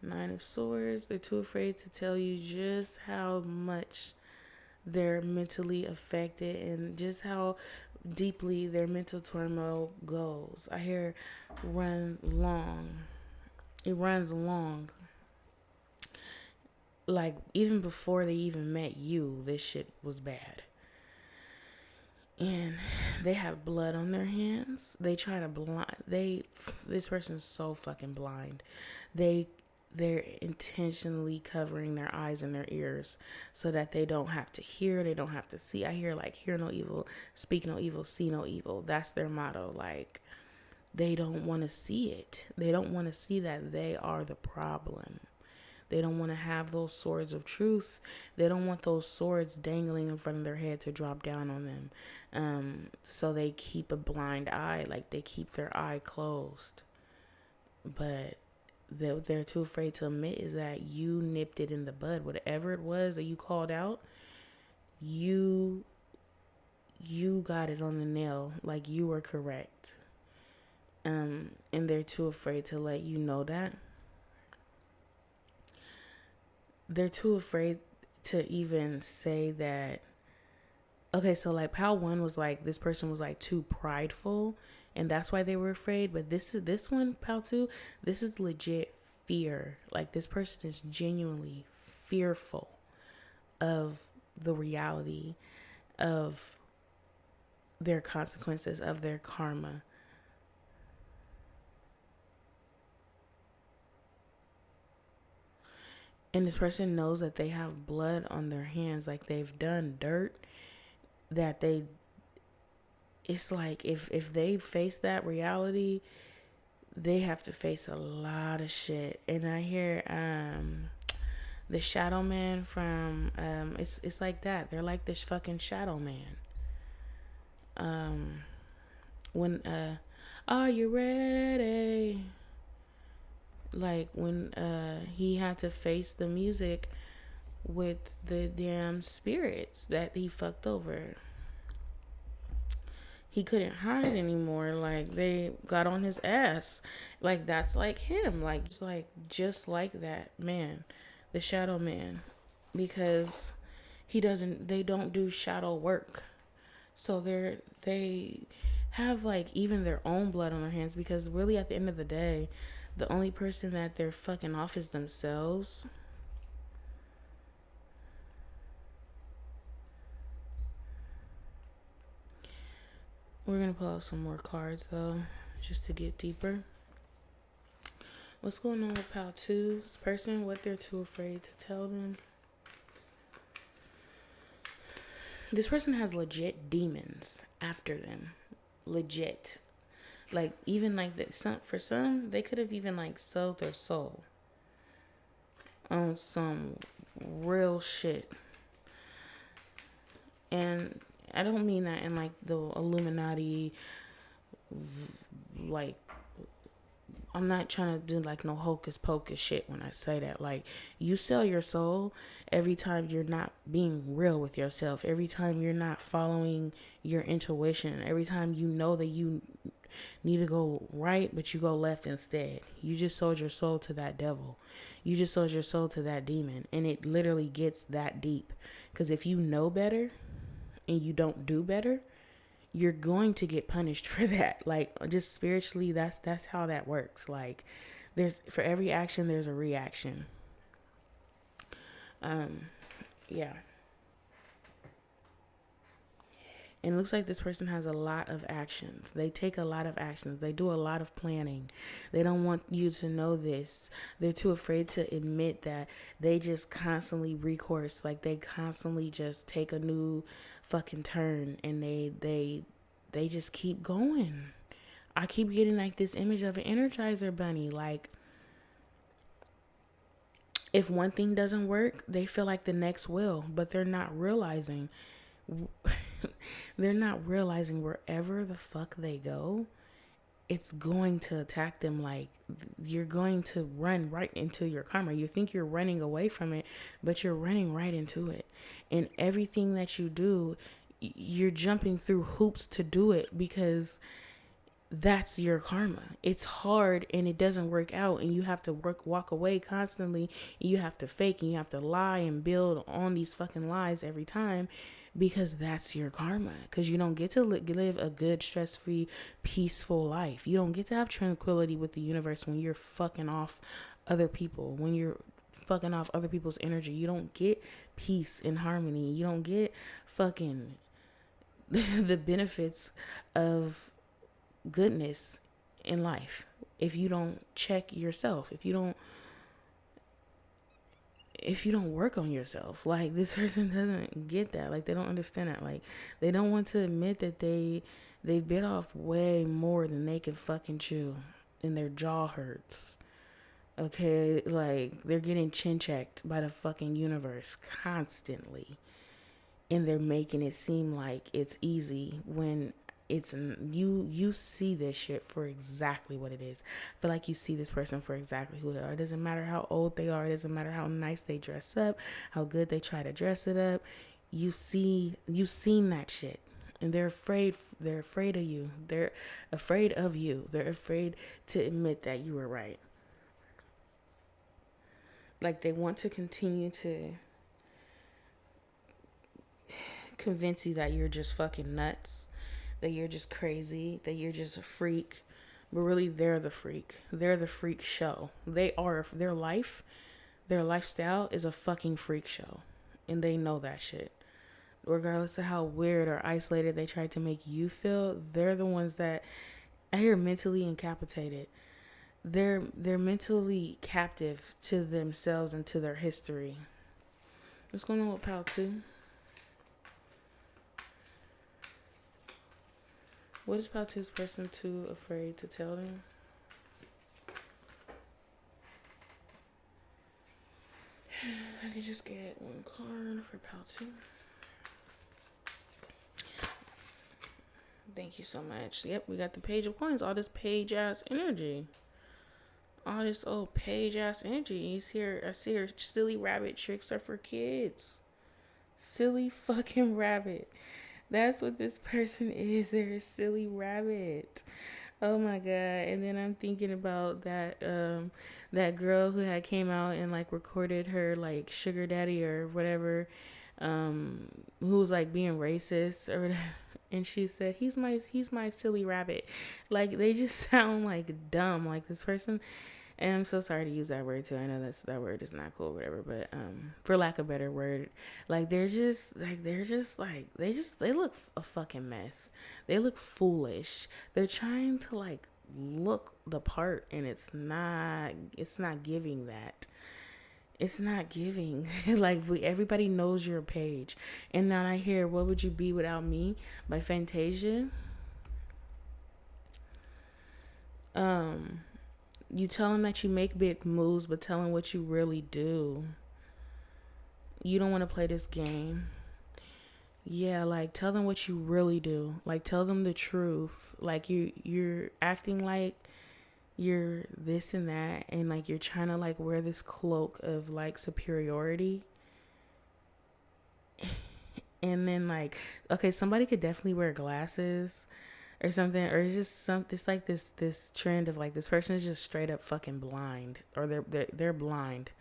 9 of Swords. They're too afraid to tell you just how much they're mentally affected and just how deeply their mental turmoil goes. I hear run long. It runs long. Like, even before they even met you, this shit was bad. and they have blood on their hands. They try to this person's so fucking blind. They're intentionally covering their eyes and their ears so that they don't have to hear, they don't have to see. I hear like, hear no evil, speak no evil, see no evil. That's their motto. Like, they don't want to see it. They don't want to see that they are the problem. They don't want to have those swords of truth. They don't want those swords dangling in front of their head to drop down on them. So they keep a blind eye, like they keep their eye closed. But they're too afraid to admit is that you nipped it in the bud. Whatever it was that you called out, you got it on the nail. Like, you were correct. And they're too afraid to let you know that. They're too afraid to even say that. Okay, so like pal 1 was like, this person was like too prideful, and that's why they were afraid. But this one, pal 2, this is legit fear. Like, this person is genuinely fearful of the reality of their consequences, of their karma. And this person knows that they have blood on their hands, like they've done dirt, that it's like if they face that reality, they have to face a lot of shit. And I hear the shadow man from it's like that. They're like this fucking shadow man. When are you ready? Like when he had to face the music with the damn spirits that he fucked over. He couldn't hide anymore. Like, they got on his ass. Like, that's like him. Like, just like that man, the shadow man, because they don't do shadow work. So they have like even their own blood on their hands, because really at the end of the day, the only person that they're fucking off is themselves. We're going to pull out some more cards, though, just to get deeper. What's going on with pal 2's person? What they're too afraid to tell them? This person has legit demons after them. Legit. Like, even like that. For some, they could have even like sold their soul on some real shit. And I don't mean that in like the Illuminati, like, I'm not trying to do like no hocus pocus shit when I say that. Like, you sell your soul every time you're not being real with yourself, every time you're not following your intuition, every time you know that you need to go right but you go left instead. You just sold your soul to that devil. You just sold your soul to that demon. And it literally gets that deep, because if you know better and you don't do better, you're going to get punished for that. Like, just spiritually, that's how that works. Like, for every action there's a reaction. Yeah. And it looks like this person has a lot of actions. They take a lot of actions. They do a lot of planning. They don't want you to know this. They're too afraid to admit that they just constantly recourse. Like, they constantly just take a new fucking turn, and they just keep going. I keep getting like this image of an Energizer bunny. Like, if one thing doesn't work, they feel like the next will, but they're not realizing wherever the fuck they go, it's going to attack them. Like, you're going to run right into your karma. You think you're running away from it, but you're running right into it. And everything that you do, you're jumping through hoops to do it, because that's your karma. It's hard and it doesn't work out, and you have to walk away constantly. You have to fake, and you have to lie and build on these fucking lies every time, because that's your karma. Because you don't get to live a good, stress-free, peaceful life. You don't get to have tranquility with the universe when you're fucking off other people, when you're fucking off other people's energy. You don't get peace and harmony. You don't get fucking the benefits of goodness in life. If you don't check yourself, if you don't work on yourself, like, this person doesn't get that. Like, they don't understand that. Like, they don't want to admit that they bit off way more than they can fucking chew, and their jaw hurts. Okay, like, they're getting chin checked by the fucking universe constantly, and they're making it seem like it's easy when it's you see this shit for exactly what it is. I feel like you see this person for exactly who they are. It doesn't matter how old they are. It doesn't matter how nice they dress up, how good they try to dress it up. You seen that shit, and they're afraid of you. They're afraid of you. They're afraid to admit that you were right. Like, they want to continue to convince you that you're just fucking nuts, that you're just crazy, that you're just a freak. But really, they're the freak. They're the freak show. They are. Their lifestyle is a fucking freak show. And they know that shit. Regardless of how weird or isolated they try to make you feel, they're the ones that I hear mentally incapacitated. They're mentally captive to themselves and to their history. What's going on with Pal 2? What is Pal 2's person too afraid to tell them? I could just get one card for Pal 2. Thank you so much. Yep, we got the Page of Coins. All this page ass energy. All this old page ass energy. He's here. I see her. Silly rabbit tricks are for kids. Silly fucking rabbit. That's what this person is. They're a silly rabbit. Oh my god. And then I'm thinking about that that girl who had came out and like recorded her like sugar daddy or whatever, who was like being racist or whatever. And she said, he's my silly rabbit. Like, they just sound like dumb. Like, this person, and I'm so sorry to use that word too. I know that word is not cool or whatever, but for lack of a better word, like, they look a fucking mess. They look foolish. They're trying to like look the part, and it's not giving that. It's not giving. Like, everybody knows your page. And now I hear What Would You Be Without Me by Fantasia. You tell them that you make big moves, but tell them what you really do. You don't want to play this game. Yeah, like, tell them what you really do. Like, tell them the truth. Like, you're acting like you're this and that, and like you're trying to like wear this cloak of like superiority. And then like, okay, somebody could definitely wear glasses or something, or it's just it's like this trend of like, this person is just straight up fucking blind, or they're blind.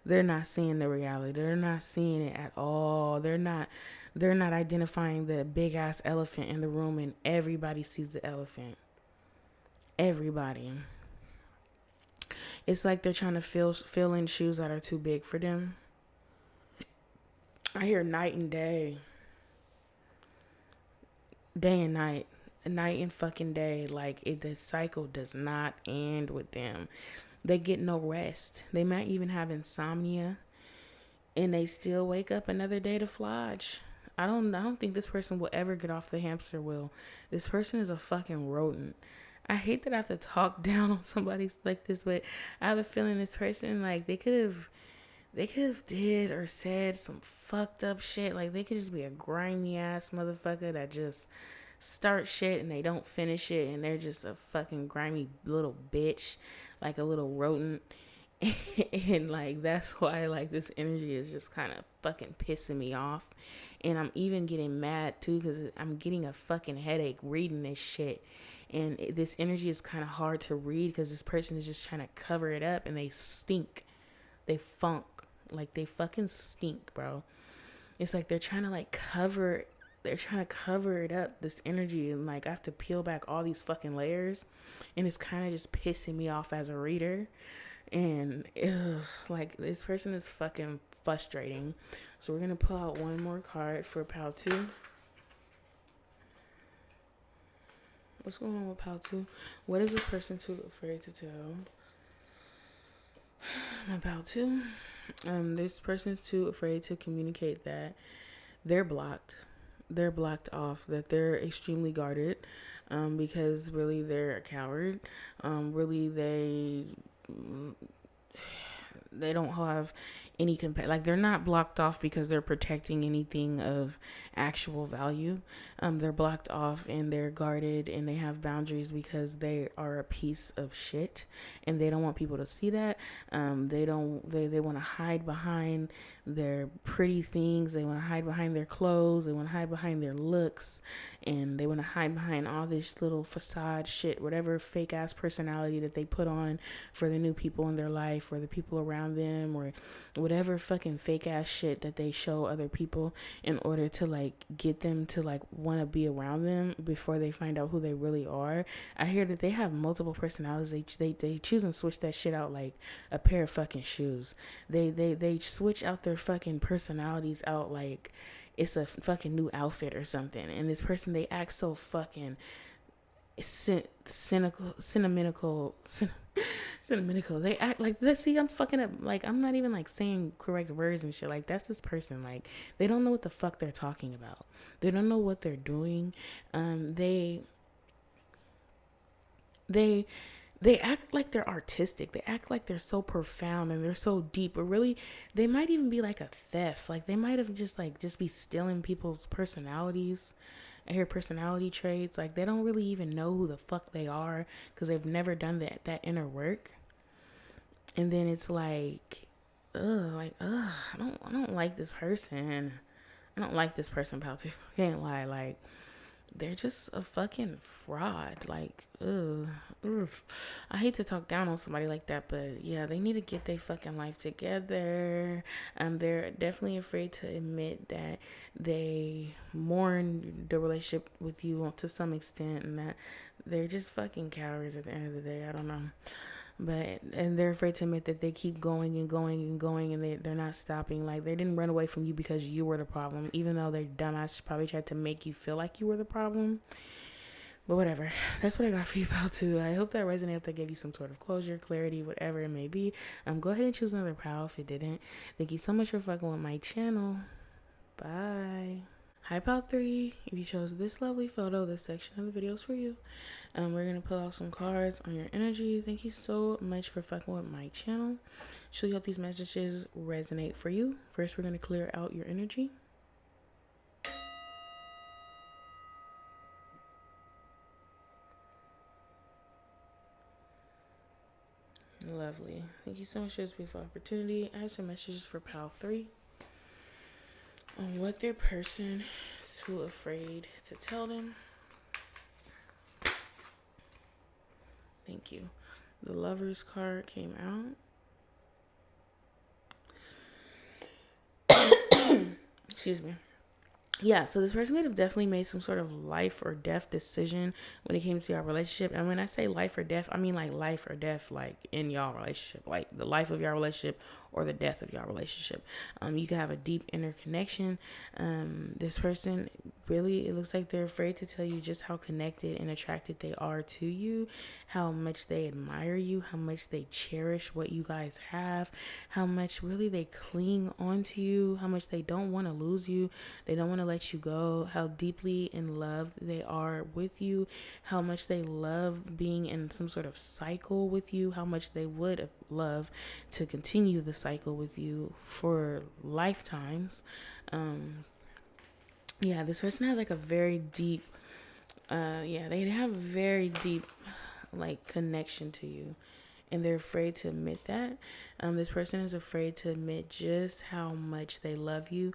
They're not seeing the reality. They're not seeing it at all. They're not identifying the big ass elephant in the room, and everybody sees the elephant. Everybody. It's like they're trying to fill in shoes that are too big for them. I hear night and day. Day and night. Night and fucking day. Like, the cycle does not end with them. They get no rest. They might even have insomnia, and they still wake up another day to flodge. I don't think this person will ever get off the hamster wheel. This person is a fucking rodent. I hate that I have to talk down on somebody like this, but I have a feeling this person, like, they could have did or said some fucked up shit. Like, they could just be a grimy ass motherfucker that just start shit and they don't finish it, and they're just a fucking grimy little bitch, like a little rodent. And like, that's why like this energy is just kind of fucking pissing me off. And I'm even getting mad too, because I'm getting a fucking headache reading this shit. And this energy is kind of hard to read because this person is just trying to cover it up, and they stink. They funk. Like, they fucking stink, bro. It's like they're trying to like cover it up, this energy, and like I have to peel back all these fucking layers, and it's kind of just pissing me off as a reader. And like, this person is fucking frustrating. So we're gonna pull out one more card for Pal 2. What's going on with Pal 2? What is this person too afraid to tell? About to. This person's too afraid to communicate that they're blocked. They're blocked off, that they're extremely guarded, because really they're a coward. Really they don't have any like they're not blocked off because they're protecting anything of actual value. They're blocked off and they're guarded and they have boundaries because they are a piece of shit and they don't want people to see that. They want to hide behind their pretty things. They want to hide behind their clothes. They want to hide behind their looks, and they want to hide behind all this little facade shit, whatever fake ass personality that they put on for the new people in their life or the people around them, or whatever fucking fake ass shit that they show other people in order to like get them to like want to be around them before they find out who they really are. I hear that they have multiple personalities. They choose and switch that shit out like a pair of fucking shoes. They switch out their fucking personalities out like it's a fucking new outfit or something. And this person, they act so fucking cynical. They act like, let's see, I'm fucking up. Like, I'm not even like saying correct words and shit. Like, that's this person. Like, they don't know what the fuck they're talking about. They don't know what they're doing. They act like they're artistic. They act like they're so profound and they're so deep. But really, they might even be like a theft. Like, they might have just be stealing people's personalities. I hear personality traits. Like, they don't really even know who the fuck they are because they've never done that inner work. And then it's like, I don't like this person. I don't like this person, pal. Can't lie. Like, they're just a fucking fraud. Like, I hate to talk down on somebody like that, but yeah, they need to get their fucking life together. They're definitely afraid to admit that they mourn the relationship with you to some extent, and that they're just fucking cowards at the end of the day. I don't know. And they're afraid to admit that they keep going and going and going, and they're not stopping. Like, they didn't run away from you because you were the problem, even though their dumbass probably tried to make you feel like you were the problem. But whatever. That's what I got for you, pal, too. I hope that resonated, if that gave you some sort of closure, clarity, whatever it may be. Go ahead and choose another pal if it didn't. Thank you so much for fucking with my channel. Bye. Hi, pal 3. If you chose this lovely photo, this section of the video is for you. We're going to pull out some cards on your energy. Thank you so much for fucking with my channel. Truly hope these messages resonate for you. First, we're going to clear out your energy. Lovely. Thank you so much for this beautiful opportunity. I have some messages for pal 3 on what their person is too afraid to tell them. Thank you. The Lover's card came out. Excuse me. Yeah, so this person could have definitely made some sort of life or death decision when it came to your relationship. And when I say life or death, I mean like life or death, like in y'all relationship, like the life of your relationship or the death of your relationship. You can have a deep inner connection. This person really, it looks like they're afraid to tell you just how connected and attracted they are to you, how much they admire you, how much they cherish what you guys have, how much really they cling onto you, how much they don't want to lose you, they don't want to let you go, how deeply in love they are with you, how much they love being in some sort of cycle with you, how much they would love to continue the cycle with you for lifetimes. Yeah, this person has like a very deep, they have a very deep like connection to you, and they're afraid to admit that. This person is afraid to admit just how much they love you.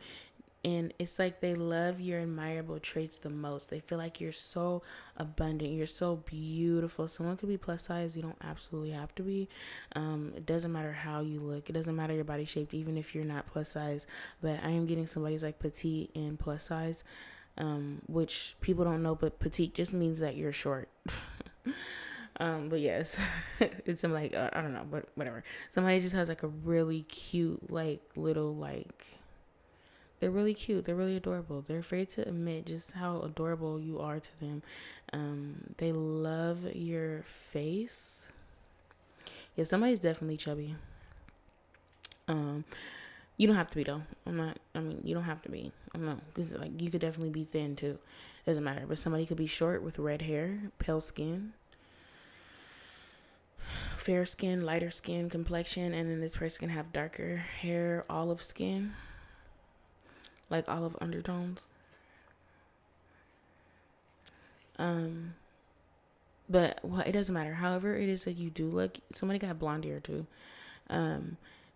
And it's like they love your admirable traits the most. They feel like you're so abundant. You're so beautiful. Someone could be plus size. You don't absolutely have to be. It doesn't matter how you look. It doesn't matter your body shape, even if you're not plus size. But I am getting somebody's like petite and plus size, which people don't know. But petite just means that you're short. But yes, it's like, I don't know, but whatever. Somebody just has like a really cute, like little, like They're really cute. They're really adorable. They're afraid to admit just how adorable you are to them. They love your face. Yeah, somebody's definitely chubby. You don't have to be though. I'm not. I mean, you don't have to be. I don't know, because like you could definitely be thin too. Doesn't matter. But somebody could be short with red hair, pale skin, fair skin, lighter skin complexion, and then this person can have darker hair, olive skin, like olive undertones. But well, it doesn't matter. However, it is that you do look. Somebody got blonde hair too.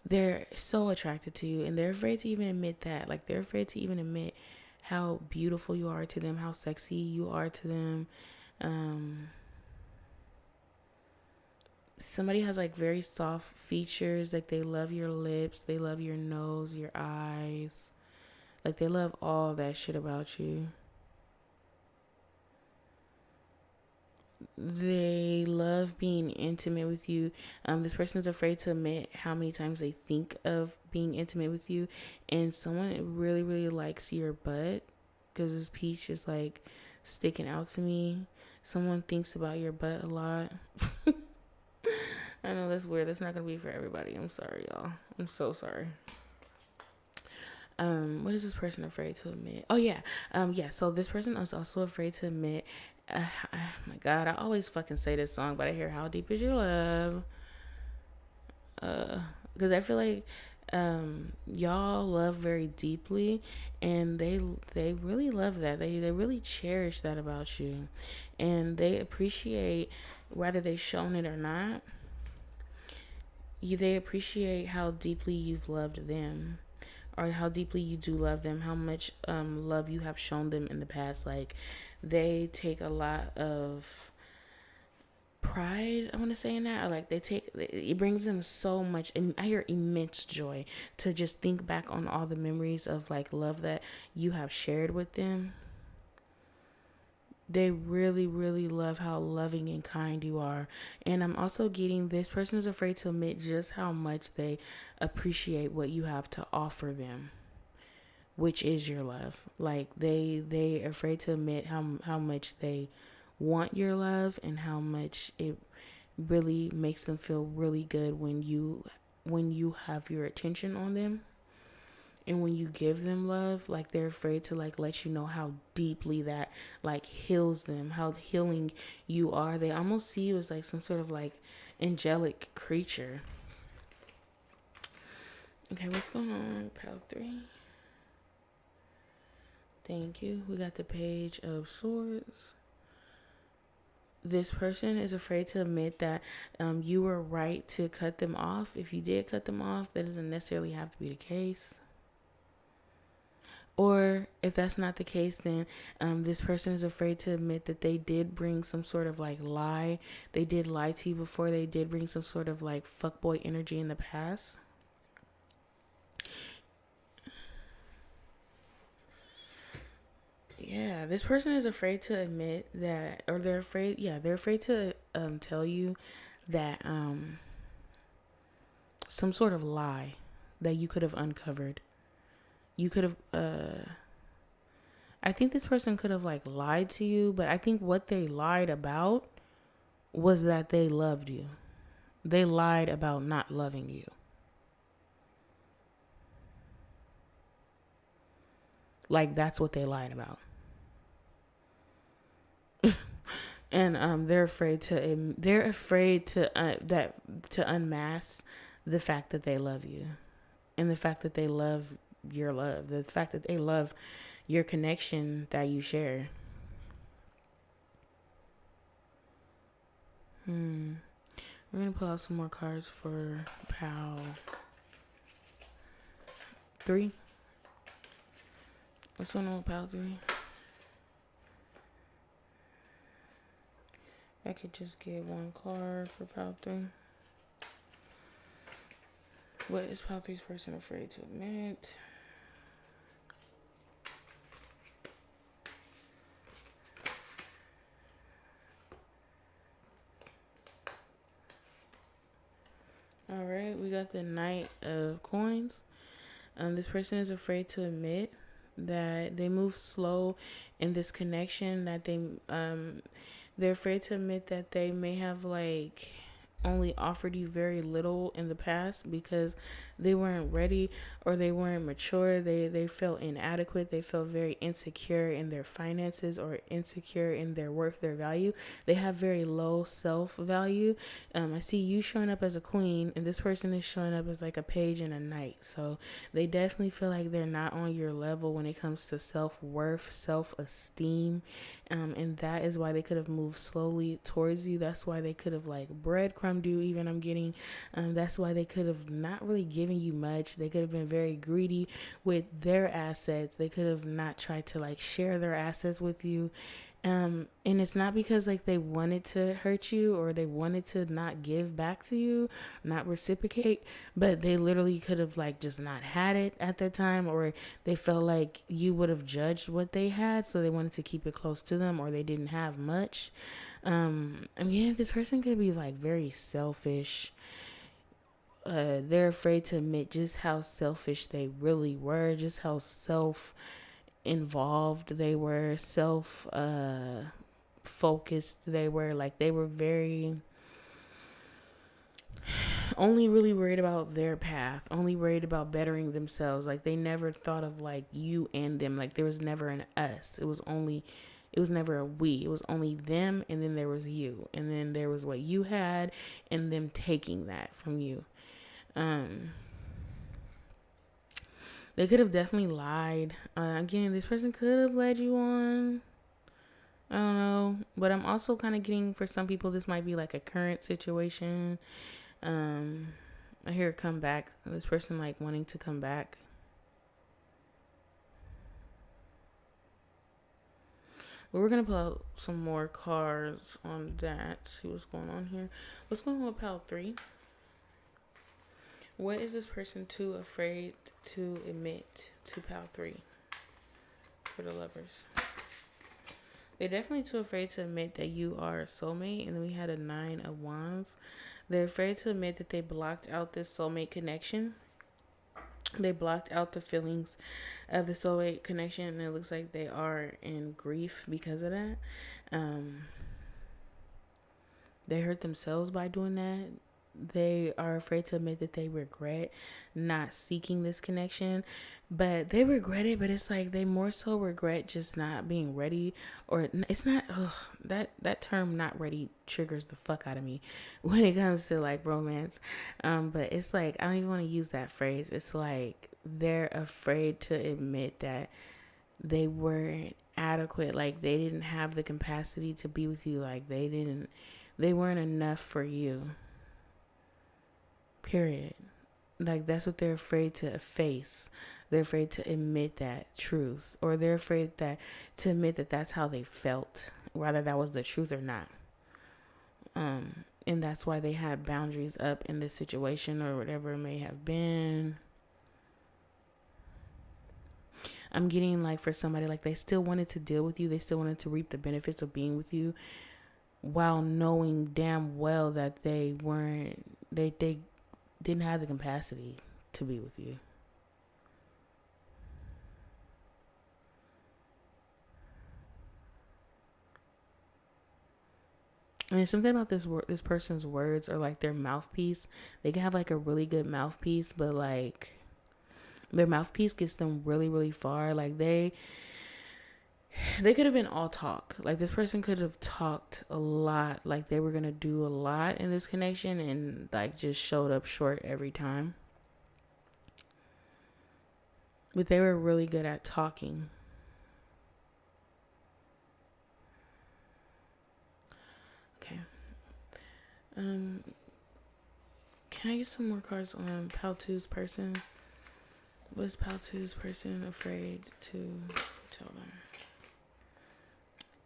They're so attracted to you, and they're afraid to even admit that. Like they're afraid to even admit how beautiful you are to them, how sexy you are to them. Somebody has like very soft features. Like they love your lips, they love your nose, your eyes. Like they love all that shit about you. They love being intimate with you. This person is afraid to admit how many times they think of being intimate with you. And someone really, really likes your butt, because this peach is like sticking out to me. Someone thinks about your butt a lot. I know that's weird. That's not going to be for everybody. I'm sorry, y'all. I'm so sorry. What is this person afraid to admit? Oh yeah. So this person is also afraid to admit, oh my God, I always fucking say this song, but I hear How Deep Is Your Love? Because I feel like y'all love very deeply, and they really love that. They really cherish that about you, and they appreciate, whether they've shown it or not, they appreciate how deeply you've loved them, or how deeply you do love them, how much love you have shown them in the past. Like they take a lot of pride, I want to say, in that. Or like it brings them so much, and I hear immense joy to just think back on all the memories of like love that you have shared with them. They really, really love how loving and kind you are. And I'm also getting, this person is afraid to admit just how much they appreciate what you have to offer them, which is your love. Like they are afraid to admit how much they want your love, and how much it really makes them feel really good when you have your attention on them. And when you give them love, like they're afraid to like let you know how deeply that like heals them, how healing you are. They almost see you as like some sort of like angelic creature. Okay, what's going on? Pile 3. Thank you. We got the Page of Swords. This person is afraid to admit that you were right to cut them off. If you did cut them off, that doesn't necessarily have to be the case. Or if that's not the case, then this person is afraid to admit that they did bring some sort of like lie. They did lie to you before. They did bring some sort of like fuckboy energy in the past. Yeah, this person is afraid to admit that, or they're afraid to tell you that some sort of lie that you could have uncovered. You could have I think this person could have like lied to you, but I think what they lied about was that they loved you. They lied about not loving you. Like that's what they lied about. And they're afraid to unmask the fact that they love you, and the fact that they love your love, the fact that they love your connection that you share. We're gonna pull out some more cards for Pal 3. What's going on with Pal 3? I could just get one card for Pal 3. What is Pal 3's person afraid to admit? Alright, we got the Knight of Coins. This person is afraid to admit that they move slow in this connection, that they're afraid to admit that they may have like only offered you very little in the past because they weren't ready or they weren't mature. They felt inadequate. They felt very insecure in their finances or insecure in their worth, their value. They have very low self-value. I see you showing up as a queen, and this person is showing up as like a page and a knight. So they definitely feel like they're not on your level when it comes to self-worth, self-esteem. And that is why they could have moved slowly towards you. That's why they could have like breadcrumbed you, even I'm getting. That's why they could have not really given you much. They could have been very greedy with their assets. They could have not tried to like share their assets with you. And it's not because like they wanted to hurt you or they wanted to not give back to you, not reciprocate, but they literally could have like just not had it at that time, or they felt like you would have judged what they had, so they wanted to keep it close to them, or they didn't have much. This person could be like very selfish. They're afraid to admit just how selfish they really were, just how involved they were, focused they were. Like they were very only really worried about their path, only worried about bettering themselves. Like they never thought of like you and them. Like there was never an us. It was never a we. It was only them, and then there was you, and then there was what you had and them taking that from you. They could have definitely lied. Again, this person could have led you on. I don't know. But I'm also kind of getting, for some people, this might be like a current situation. I hear come back. This person like wanting to come back. But we're going to pull out some more cards on that. See what's going on here. What's going on with pile 3? What is this person too afraid to admit to pile 3 for the lovers? They're definitely too afraid to admit that you are a soulmate. And then we had a 9 of Wands. They're afraid to admit that they blocked out this soulmate connection. They blocked out the feelings of the soulmate connection. And it looks like they are in grief because of that. They hurt themselves by doing that. They are afraid to admit that they regret not seeking this connection, but they regret it, but it's like they more so regret just not being ready, or it's not, that term not ready triggers the fuck out of me when it comes to like romance. But it's like, I don't even want to use that phrase. It's like they're afraid to admit that they weren't adequate. Like they didn't have the capacity to be with you. Like they weren't enough for you. Period. Like that's what they're afraid to face. They're afraid to admit that truth, or they're afraid to admit that that's how they felt, whether that was the truth or not. And that's why they had boundaries up in this situation or whatever it may have been. I'm getting like for somebody, like they still wanted to deal with you. They still wanted to reap the benefits of being with you, while knowing damn well that they didn't have the capacity to be with you. And something about this person's words, or like their mouthpiece. They can have like a really good mouthpiece, but like their mouthpiece gets them really, really far. Like they could have been all talk. Like this person could have talked a lot, like they were gonna do a lot in this connection, and like just showed up short every time. But they were really good at talking. Okay. Can I get some more cards on pile 2's person? Was pile 2's person afraid to tell them?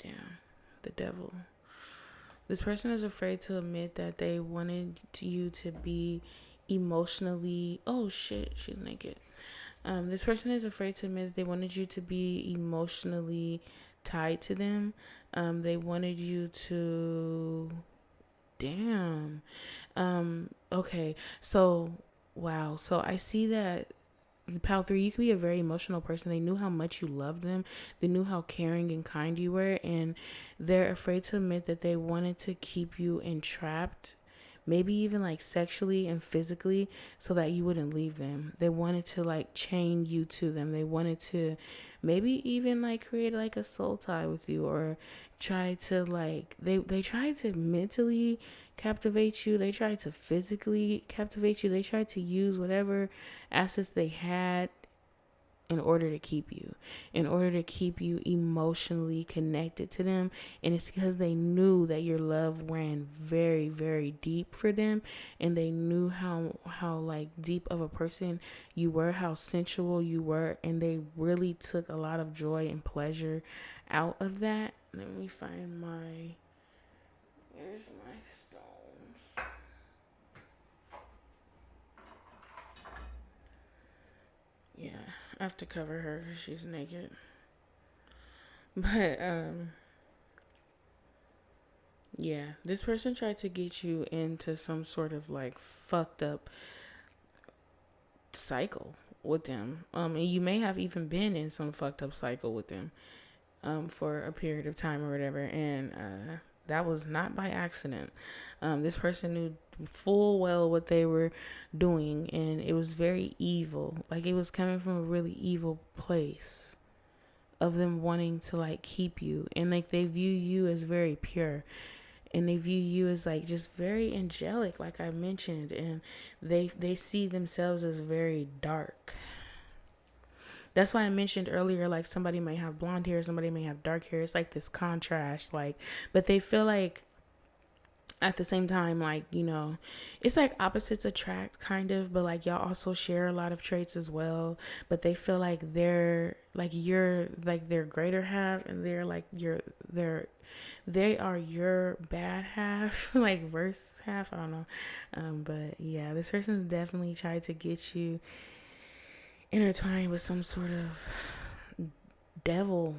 Damn, the devil. This person is afraid to admit that they wanted you to be emotionally... Oh shit, she's naked. This person is afraid to admit that they wanted you to be emotionally tied to them. They wanted you to... Damn. Okay, so wow. So I see that Pal 3, you could be a very emotional person. They knew how much you loved them. They knew how caring and kind you were. And they're afraid to admit that they wanted to keep you entrapped, maybe even like sexually and physically, so that you wouldn't leave them. They wanted to like chain you to them. They wanted to maybe even like create like a soul tie with you, or try to like, they tried to mentally captivate you. They tried to physically captivate you. They tried to use whatever assets they had in order to keep you, in order to keep you emotionally connected to them. And it's because they knew that your love ran very, very deep for them, and they knew how like deep of a person you were, how sensual you were, and they really took a lot of joy and pleasure out of that. Let me find my, where's my stones? Yeah, I have to cover her because she's naked. But yeah, this person tried to get you into some sort of like fucked up cycle with them. And you may have even been in some fucked up cycle with them for a period of time or whatever. And that was not by accident. This person knew full well what they were doing, and it was very evil. Like, it was coming from a really evil place of them wanting to like keep you, and like they view you as very pure, and they view you as like just very angelic, like I mentioned, and they see themselves as very dark. That's why I mentioned earlier, like, somebody may have blonde hair, somebody may have dark hair. It's like this contrast, like, but they feel like at the same time, like, you know, it's like opposites attract kind of, but like y'all also share a lot of traits as well. But they feel like they're like, you're like their greater half, and they're like they are your bad half, like worse half. I don't know. But yeah, this person's definitely tried to get you intertwined with some sort of devil.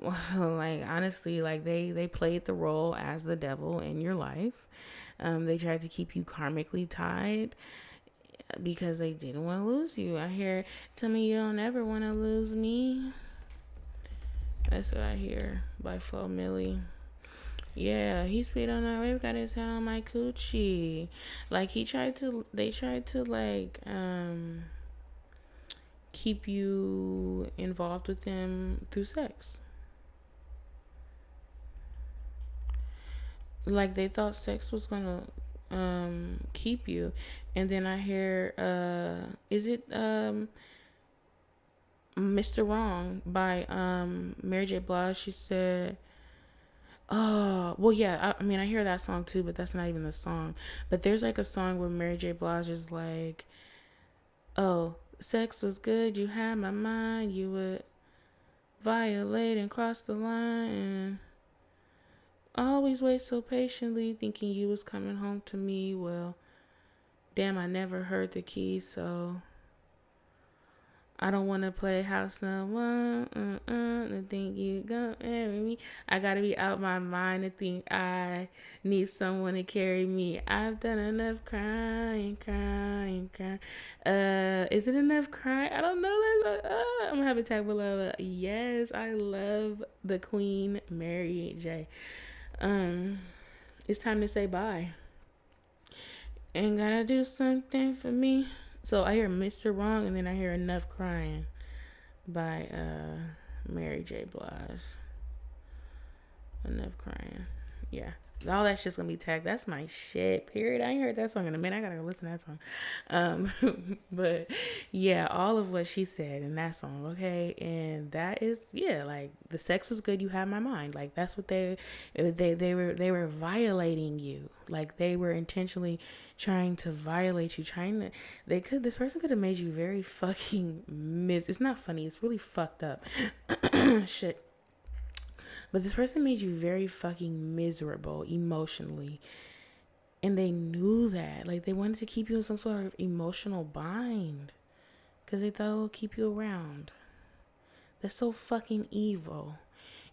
Like, honestly, like they played the role as the devil in your life. They tried to keep you karmically tied because they didn't want to lose you. I hear, tell me you don't ever want to lose me. That's what I hear by Flo Millie. Yeah, he spit on our wave, got his hand on my coochie. Like, they tried to like keep you involved with them through sex. Like, they thought sex was gonna keep you. And then I hear is it Mr. Wrong by Mary J. Blige. She said, oh, well, yeah, I mean, I hear that song too, but that's not even the song. But there's like a song where Mary J. Blige is like, oh, sex was good, you had my mind, you would violate and cross the line, and always wait so patiently, thinking you was coming home to me. Well, damn, I never heard the keys, so I don't want to play house no more. To think you gonna marry me. I gotta be out my mind to think I need someone to carry me. I've done enough crying. Is it enough crying? I don't know. I'm gonna have a tag below. Yes, I love the Queen Mary J. It's time to say bye. Ain't gotta do something for me. So I hear Mr. Wrong, and then I hear Enough Crying by Mary J. Blige. Enough Crying. Yeah. All that shit's gonna be tagged. That's my shit, period. I ain't heard that song in a minute. I gotta go listen to that song. But yeah, all of what she said in that song, okay? And that is, yeah, like, the sex was good, you had my mind. Like, that's what they were violating you. Like, they were intentionally trying to violate you, this person could have made you very fucking it's not funny, it's really fucked up. Shit. But this person made you very fucking miserable emotionally. And they knew that. Like, they wanted to keep you in some sort of emotional bind, because they thought it would keep you around. That's so fucking evil.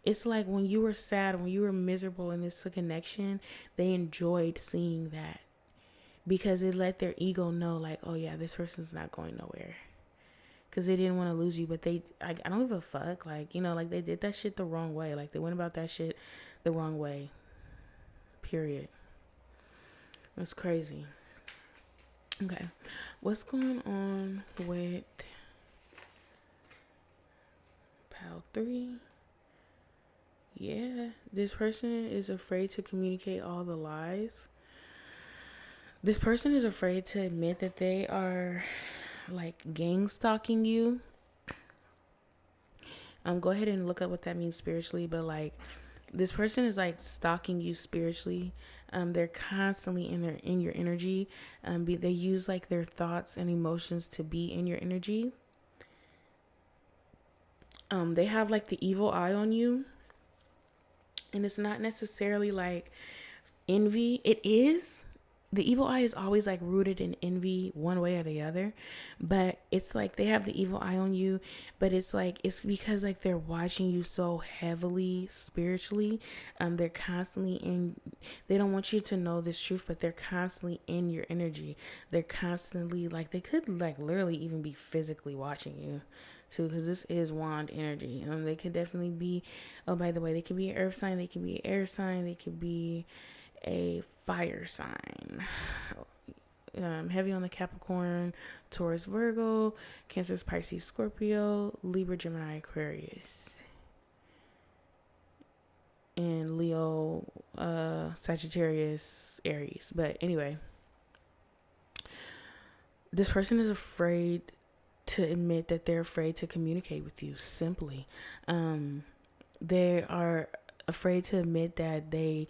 It's like when you were sad, when you were miserable in this connection, they enjoyed seeing that, because it let their ego know, like, oh yeah, this person's not going nowhere. because they didn't want to lose you. But I don't give a fuck. Like, you know, like they did that shit the wrong way. Like they went about that shit the wrong way. Period. That's crazy. Okay. What's going on with Pal 3? Yeah, this person is afraid to communicate all the lies. This person is afraid to admit that they are like gang stalking you. Go ahead and look up what that means spiritually, but like this person is like stalking you spiritually. They're constantly in your energy. They use like their thoughts and emotions to be in your energy. They have like the evil eye on you. And it's not necessarily like envy. It is. The evil eye is always like rooted in envy one way or the other. But it's like they have the evil eye on you. But it's like, it's because like they're watching you so heavily spiritually. They're constantly in, they don't want you to know this truth, but they're constantly in your energy. They're constantly like, they could like literally even be physically watching you too, because this is wand energy. They could definitely be, oh, by the way, they could be an earth sign, they could be an air sign, they could be a fire sign. Heavy on the Capricorn, Taurus, Virgo, Cancer, Pisces, Scorpio, Libra, Gemini, Aquarius, and Leo, Sagittarius, Aries. But anyway, this person is afraid to admit that they're afraid to communicate with you. Simply, they are afraid to admit that they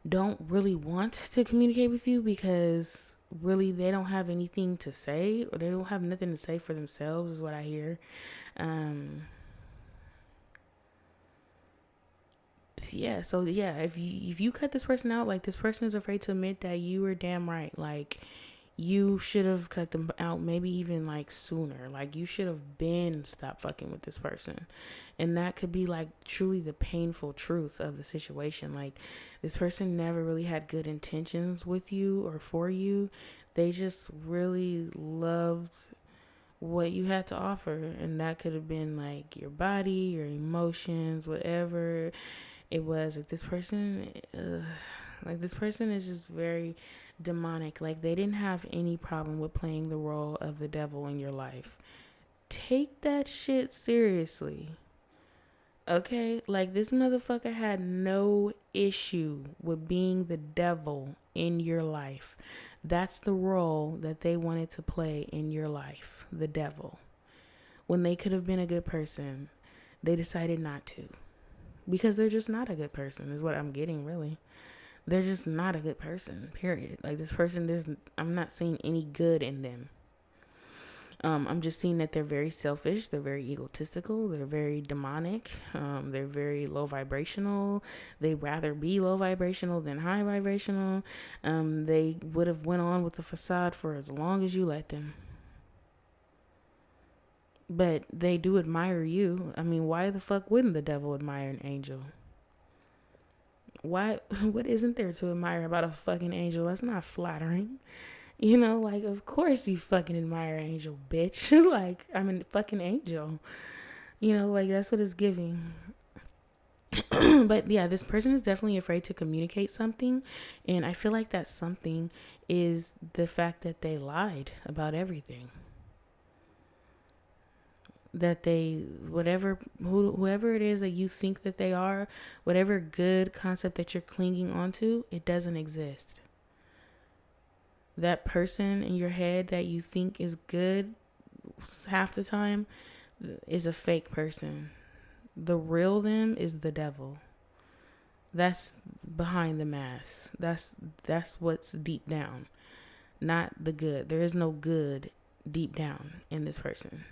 don't really want to communicate with you because really they don't have anything to say, or they don't have nothing to say for themselves, is what I hear. If you cut this person out, like this person is afraid to admit that you were damn right. Like you should have cut them out maybe even like sooner. Like you should have been stopped fucking with this person. And that could be like truly the painful truth of the situation. Like this person never really had good intentions with you or for you. They just really loved what you had to offer. And that could have been like your body, your emotions, whatever it was. Like this person, this person is just very demonic. Like they didn't have any problem with playing the role of the devil in your life. Take that shit seriously. Okay? Like this motherfucker had no issue with being the devil in your life. That's the role that they wanted to play in your life. The devil. When they could have been a good person, they decided not to. Because they're just not a good person, is what I'm getting, really. They're just not a good person, period. Like this person, I'm not seeing any good in them. I'm just seeing that they're very selfish. They're very egotistical. They're very demonic. They're very low vibrational. They rather be low vibrational than high vibrational. They would have went on with the facade for as long as you let them. But they do admire you. I mean, why the fuck wouldn't the devil admire an angel? Why? What isn't there to admire about a fucking angel? That's not flattering. You know, like, of course you fucking admire an angel, bitch. Like, I'm a fucking angel. You know, like, that's what it's giving. But yeah, this person is definitely afraid to communicate something. And I feel like that something is the fact that they lied about everything. That they, whoever it is that you think that they are, whatever good concept that you're clinging onto, it doesn't exist. That person in your head that you think is good half the time is a fake person. The real them is the devil. That's behind the mask. That's what's deep down, not the good. There is no good deep down in this person.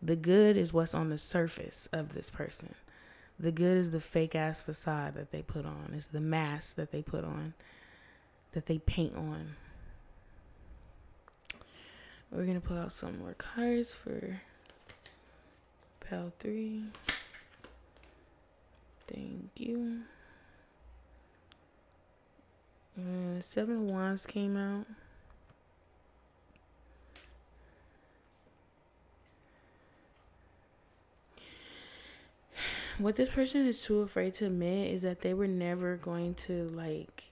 The good is what's on the surface of this person. The good is the fake ass facade that they put on. It's the mask that they put on, that they paint on. We're going to pull out some more cards for Pal 3. Thank you. 7 of Wands came out. what this person is too afraid to admit is that they were never going to like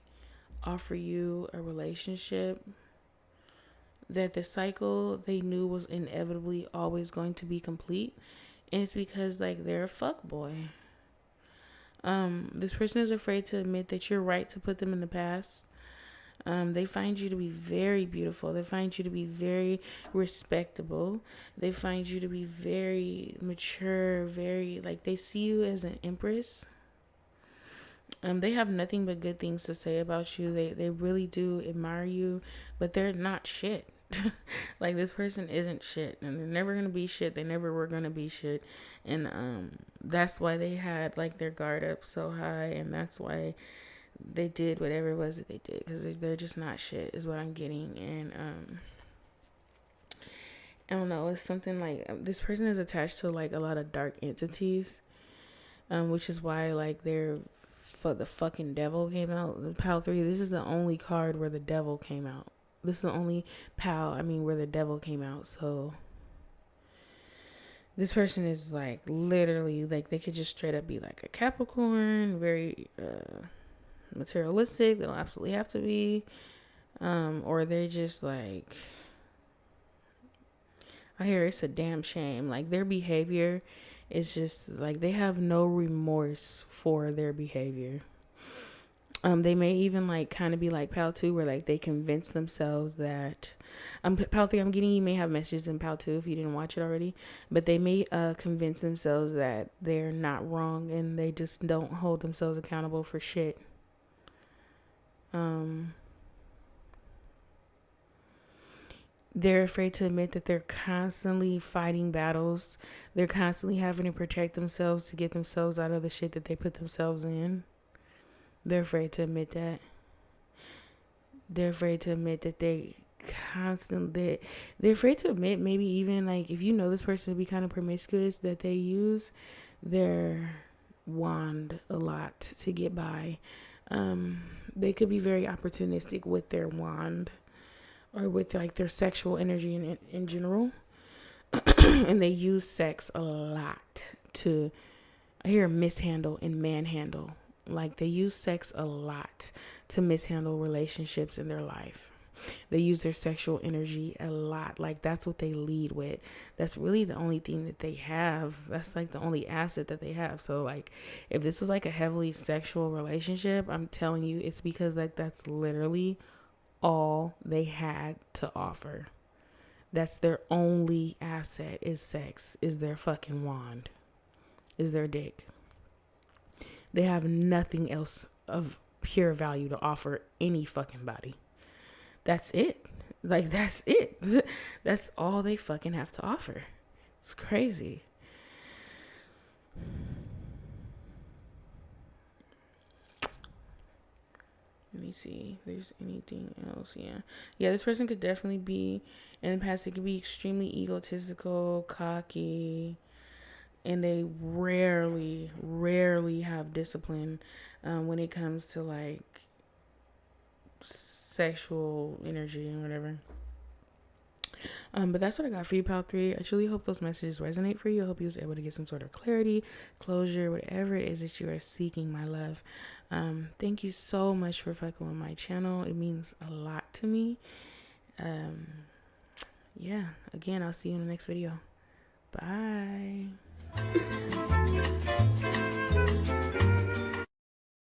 offer you a relationship, that the cycle they knew was inevitably always going to be complete. And it's because like they're a fuck boy. This person is afraid to admit that you're right to put them in the past. They find you to be very beautiful. They find you to be very respectable. They find you to be very mature, very like they see you as an empress. They have nothing but good things to say about you. They really do admire you, but they're not shit. Like this person isn't shit, and they're never gonna be shit. They never were gonna be shit, and that's why they had like their guard up so high, and that's why they did whatever it was that they did, because they're just not shit is what I'm getting. And I don't know, it's something like this person is attached to like a lot of dark entities, which is why like they're the fucking devil came out. The pile 3, this is the only card where the devil came out. This is the only pal, where the devil came out. So this person is like literally like they could just straight up be like a Capricorn, very materialistic. They don't absolutely have to be, or they're just like, I hear it's a damn shame. Like their behavior is just like they have no remorse for their behavior. They may even like kind of be like Pal 2, where like they convince themselves that Pal 3, I'm getting, you may have messages in Pal 2 if you didn't watch it already, but they may convince themselves that they're not wrong and they just don't hold themselves accountable for shit. They're afraid to admit that they're constantly fighting battles. They're constantly having to protect themselves to get themselves out of the shit that they put themselves in. They're afraid to admit that. They're afraid to admit that they're afraid to admit, maybe even like if you know this person to be kind of promiscuous, that they use their wand a lot to get by. They could be very opportunistic with their wand or with like their sexual energy in general. And they use sex a lot to, I hear mishandle and manhandle. Like they use sex a lot to mishandle relationships in their life. They use their sexual energy a lot. Like that's what they lead with. That's really the only thing that they have. That's like the only asset that they have. So like if this was like a heavily sexual relationship, I'm telling you, it's because like that's literally all they had to offer. That's their only asset, is sex, is their fucking wand, is their dick. They have nothing else of pure value to offer any fucking body. That's it. Like, that's it. That's all they fucking have to offer. It's crazy. Let me see if there's anything else. Yeah, this person could definitely be, in the past, they could be extremely egotistical, cocky, and they rarely have discipline when it comes to like sexual energy and whatever. But that's what I got for you, Pal 3. I truly hope those messages resonate for you. I hope you was able to get some sort of clarity, closure, whatever it is that you are seeking, my love. Thank you so much for fucking with my channel. It means a lot to me. Yeah, again, I'll see you in the next video. Bye.